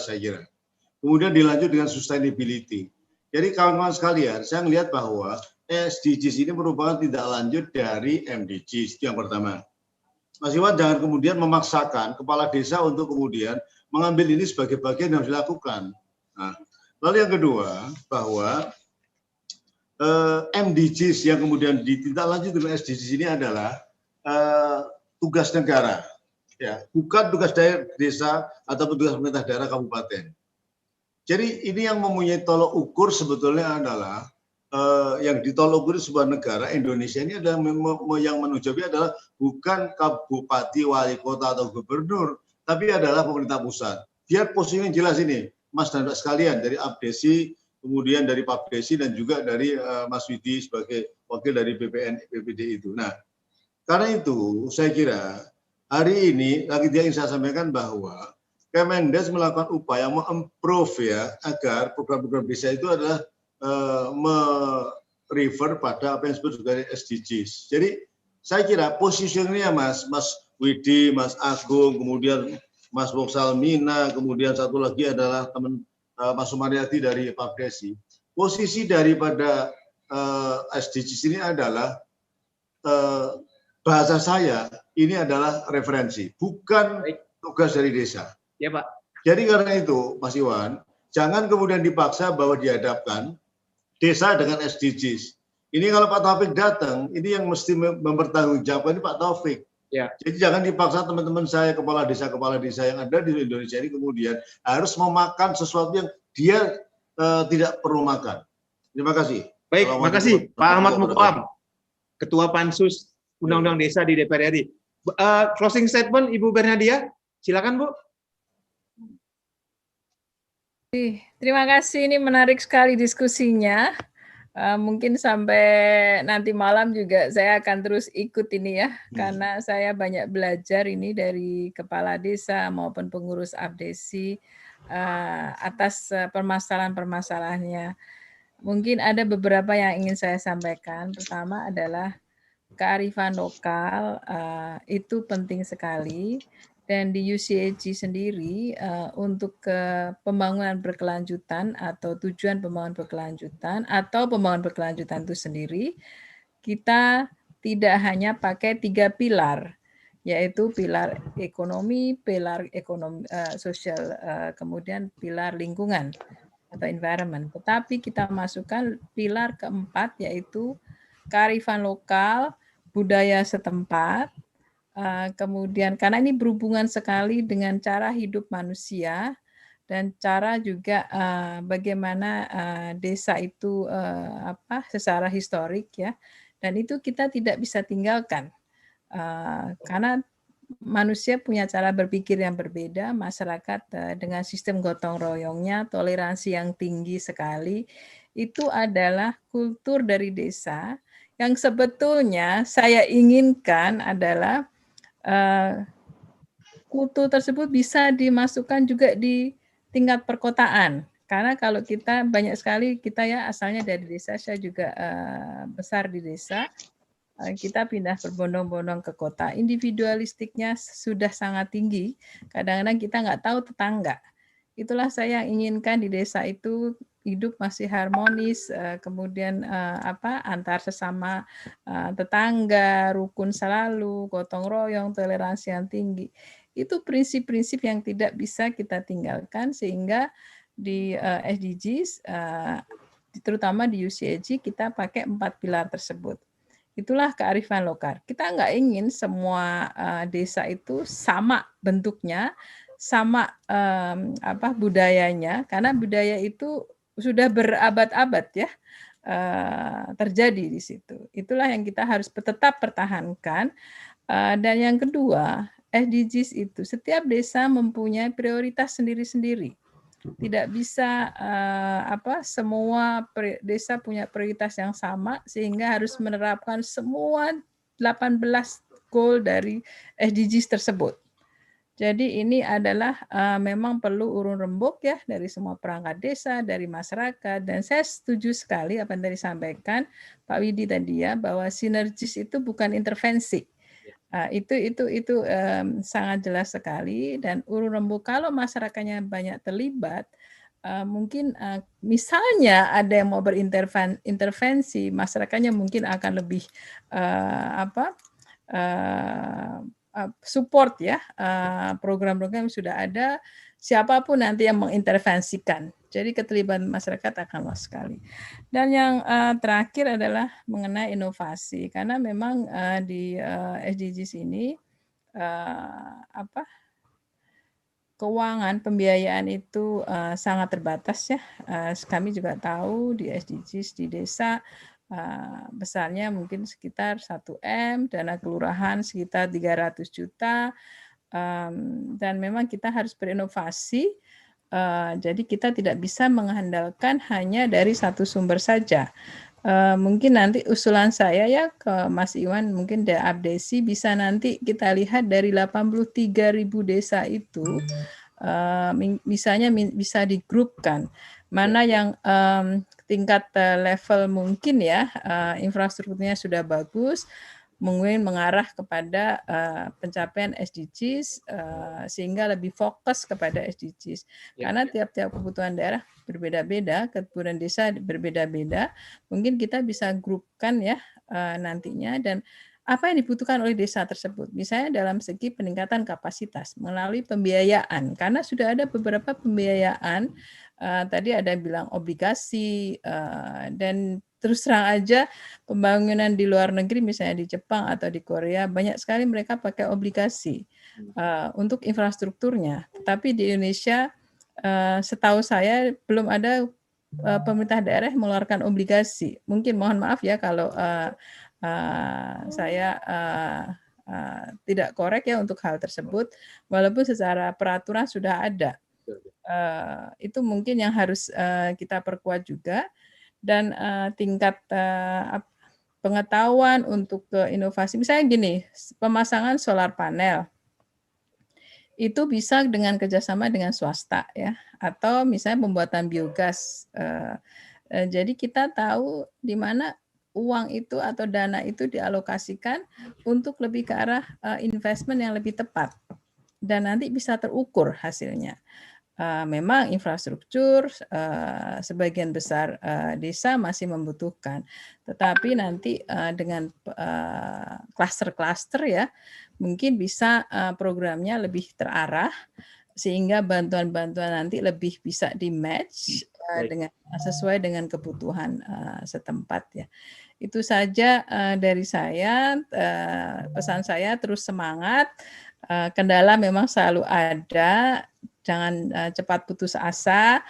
saya kira. Kemudian dilanjut dengan sustainability. Jadi kawan-kawan sekalian, saya melihat bahwa SDGs ini merupakan tindak lanjut dari MDGs, itu yang pertama. Mas Iwan jangan kemudian memaksakan kepala desa untuk kemudian mengambil ini sebagai bagian yang harus dilakukan. Nah, lalu yang kedua, bahwa MDGs yang kemudian ditindaklanjuti dengan SDGs ini adalah tugas negara, ya, bukan tugas desa atau tugas pemerintah daerah kabupaten. Jadi ini yang mempunyai tolok ukur sebetulnya adalah yang ditolok ukur sebuah negara Indonesia ini adalah yang menunjukkan adalah bukan kabupaten, wali kota atau gubernur, tapi adalah pemerintah pusat. Biar posisinya jelas ini, Mas dan Mbak sekalian, dari Abdesi, kemudian dari Pak Desi dan juga dari Mas Widi sebagai wakil dari BPD itu. Nah, karena itu saya kira hari ini lagi dia ingin saya sampaikan bahwa Kemendes melakukan upaya mengimprove ya agar program-program desa itu adalah merefer pada apa yang disebut sebagai SDGs. Jadi saya kira positionnya Mas Widi, Mas Agung, kemudian Mas Boksalmina, kemudian satu lagi adalah teman Mas Sumaryati dari Pak Desi. Posisi daripada SDGs ini adalah bahasa saya ini adalah referensi, bukan tugas dari desa. Ya Pak. Jadi karena itu, Mas Iwan, jangan kemudian dipaksa bahwa dihadapkan desa dengan SDGs. Ini kalau Pak Taufik datang, ini yang mesti mempertanggungjawabkan ini Pak Taufik. Ya. Jadi jangan dipaksa teman-teman saya kepala desa yang ada di Indonesia ini kemudian harus memakan sesuatu yang dia tidak perlu makan. Terima kasih. Baik, terima kasih Pak Ahmad Mukoam, Ketua Pansus Undang-Undang Desa di DPR RI. Closing statement Ibu Bernadia, silakan Bu. Terima kasih, ini menarik sekali diskusinya. Mungkin sampai nanti malam juga saya akan terus ikut ini ya, karena saya banyak belajar ini dari kepala desa maupun pengurus Abdesi atas permasalahan-permasalahannya. Mungkin ada beberapa yang ingin saya sampaikan. Pertama adalah kearifan lokal itu penting sekali. Dan di UCAG sendiri untuk pembangunan berkelanjutan atau tujuan pembangunan berkelanjutan atau pembangunan berkelanjutan itu sendiri, kita tidak hanya pakai 3 pilar, yaitu pilar ekonomi, sosial, kemudian pilar lingkungan atau environment. Tetapi kita masukkan pilar keempat, yaitu kearifan lokal, budaya setempat. Kemudian karena ini berhubungan sekali dengan cara hidup manusia dan cara juga bagaimana desa itu secara historik ya, dan itu kita tidak bisa tinggalkan karena manusia punya cara berpikir yang berbeda, masyarakat dengan sistem gotong royongnya, toleransi yang tinggi sekali, itu adalah kultur dari desa yang sebetulnya saya inginkan adalah kultur tersebut bisa dimasukkan juga di tingkat perkotaan. Karena kalau kita banyak sekali kita ya asalnya dari desa, saya juga besar di desa, kita pindah berbondong-bondong ke kota. Individualistiknya sudah sangat tinggi. Kadang-kadang kita nggak tahu tetangga. Itulah saya inginkan di desa itu hidup masih harmonis, kemudian antar sesama tetangga, rukun selalu, gotong royong, toleransi yang tinggi. Itu prinsip-prinsip yang tidak bisa kita tinggalkan sehingga di SDGs, terutama di UCAG kita pakai 4 pilar tersebut. Itulah kearifan lokal. Kita nggak ingin semua desa itu sama bentuknya, sama budayanya, karena budaya itu sudah berabad-abad ya terjadi di situ. Itulah yang kita harus tetap pertahankan. Dan yang kedua, SDGs itu setiap desa mempunyai prioritas sendiri-sendiri. Tidak bisa semua desa punya prioritas yang sama sehingga harus menerapkan semua 18 goal dari SDGs tersebut. Jadi ini adalah memang perlu urun rembuk ya dari semua perangkat desa, dari masyarakat, dan saya setuju sekali apa yang tadi disampaikan Pak Widi tadi ya, bahwa sinergis itu bukan intervensi. Itu sangat jelas sekali, dan urun rembuk kalau masyarakatnya banyak terlibat, mungkin misalnya ada yang mau berintervensi, masyarakatnya mungkin akan lebih support ya program-program yang sudah ada, siapapun nanti yang mengintervensikan. Jadi keterlibatan masyarakat akan luas sekali. Dan yang terakhir adalah mengenai inovasi, karena memang di SDGs ini keuangan pembiayaan itu sangat terbatas ya. Kami juga tahu di SDGs di desa besarnya mungkin sekitar 1M, dana kelurahan sekitar 300 juta, dan memang kita harus berinovasi. Jadi kita tidak bisa mengandalkan hanya dari satu sumber saja. Mungkin nanti usulan saya ya ke Mas Iwan, mungkin Abdesi bisa nanti kita lihat dari 83.000 desa itu, misalnya bisa digrupkan mana yang tingkat level mungkin ya infrastrukturnya sudah bagus, mungkin mengarah kepada pencapaian SDGs sehingga lebih fokus kepada SDGs. Karena tiap-tiap kebutuhan daerah berbeda-beda, kebutuhan desa berbeda-beda, mungkin kita bisa grupkan ya nantinya, dan apa yang dibutuhkan oleh desa tersebut. Misalnya dalam segi peningkatan kapasitas melalui pembiayaan, karena sudah ada beberapa pembiayaan, tadi ada bilang obligasi, dan terus terang aja pembangunan di luar negeri misalnya di Jepang atau di Korea banyak sekali mereka pakai obligasi untuk infrastrukturnya. Tapi di Indonesia setahu saya belum ada pemerintah daerah mengeluarkan obligasi. Mungkin mohon maaf ya kalau saya tidak korek ya untuk hal tersebut, walaupun secara peraturan sudah ada. Itu mungkin yang harus kita perkuat juga. Dan tingkat pengetahuan untuk inovasi, misalnya gini, pemasangan solar panel itu bisa dengan kerjasama dengan swasta ya, atau misalnya pembuatan biogas. Jadi kita tahu di mana uang itu atau dana itu dialokasikan untuk lebih ke arah investment yang lebih tepat dan nanti bisa terukur hasilnya. Memang infrastruktur sebagian besar desa masih membutuhkan, tetapi nanti dengan klaster-klaster ya mungkin bisa programnya lebih terarah sehingga bantuan-bantuan nanti lebih bisa di-match dengan sesuai dengan kebutuhan setempat ya. Itu saja dari saya, pesan saya terus semangat, kendala memang selalu ada. Jangan cepat putus asa.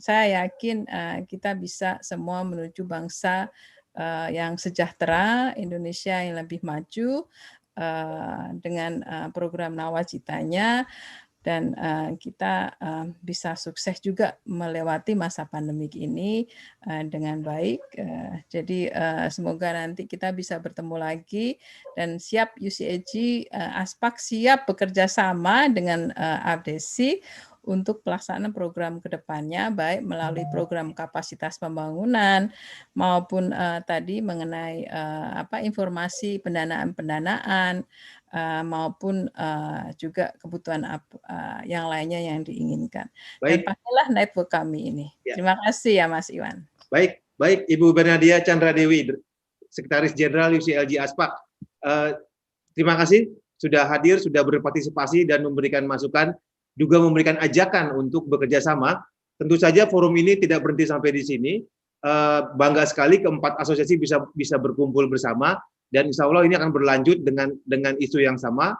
Saya yakin kita bisa semua menuju bangsa yang sejahtera, Indonesia yang lebih maju dengan program Nawacitanya, dan kita bisa sukses juga melewati masa pandemik ini dengan baik. Jadi semoga nanti kita bisa bertemu lagi, dan siap UCAG Aspak siap bekerja sama dengan Abdesi untuk pelaksanaan program ke depannya, baik melalui program kapasitas pembangunan maupun tadi mengenai informasi pendanaan maupun juga kebutuhan yang lainnya yang diinginkan. Dan Baik. pakailah network kami ini. Ya. Terima kasih ya Mas Iwan. Baik Ibu Bernadia Chandra Dewi, Sekretaris Jenderal UCLG Aspak. Terima kasih sudah hadir, sudah berpartisipasi dan memberikan masukan, juga memberikan ajakan untuk bekerja sama. Tentu saja forum ini tidak berhenti sampai di sini. Bangga sekali keempat asosiasi bisa berkumpul bersama, dan insya Allah ini akan berlanjut dengan isu yang sama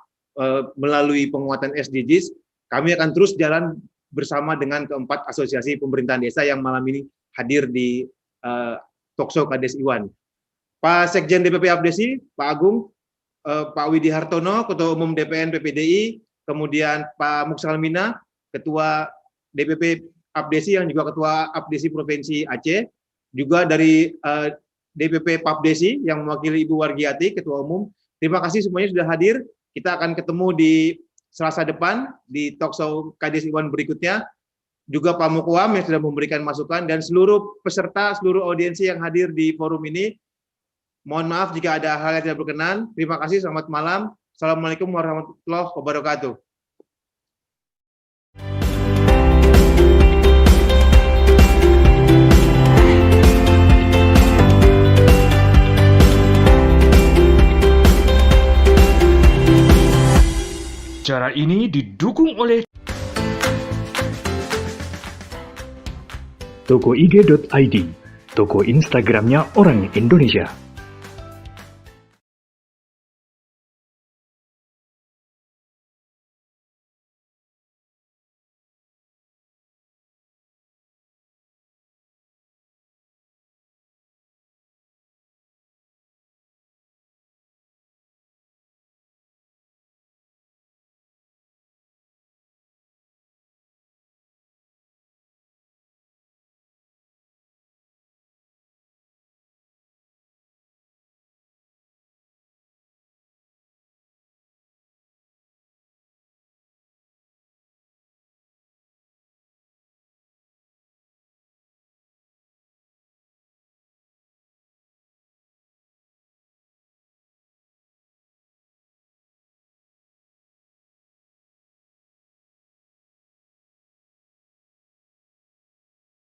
melalui penguatan SDGs. Kami akan terus jalan bersama dengan keempat asosiasi pemerintahan desa yang malam ini hadir di Talkshow Kades Iwan. Pak Sekjen DPP Abdesi, Pak Agung, Pak Widi Hartono, Ketua Umum DPN PPDI, kemudian Pak Muksalmina, Ketua DPP Abdesi yang juga Ketua Abdesi Provinsi Aceh, juga dari DPP Papdesi yang mewakili Ibu Wargiati, Ketua Umum. Terima kasih semuanya sudah hadir. Kita akan ketemu di Selasa depan di Talkshow Kades Iwan berikutnya. Juga Pak Mukwam yang sudah memberikan masukan, dan seluruh peserta, seluruh audiensi yang hadir di forum ini. Mohon maaf jika ada hal yang tidak berkenan. Terima kasih, selamat malam. Assalamualaikum warahmatullahi wabarakatuh. Acara ini didukung oleh Toko IG.id, toko Instagramnya orang Indonesia.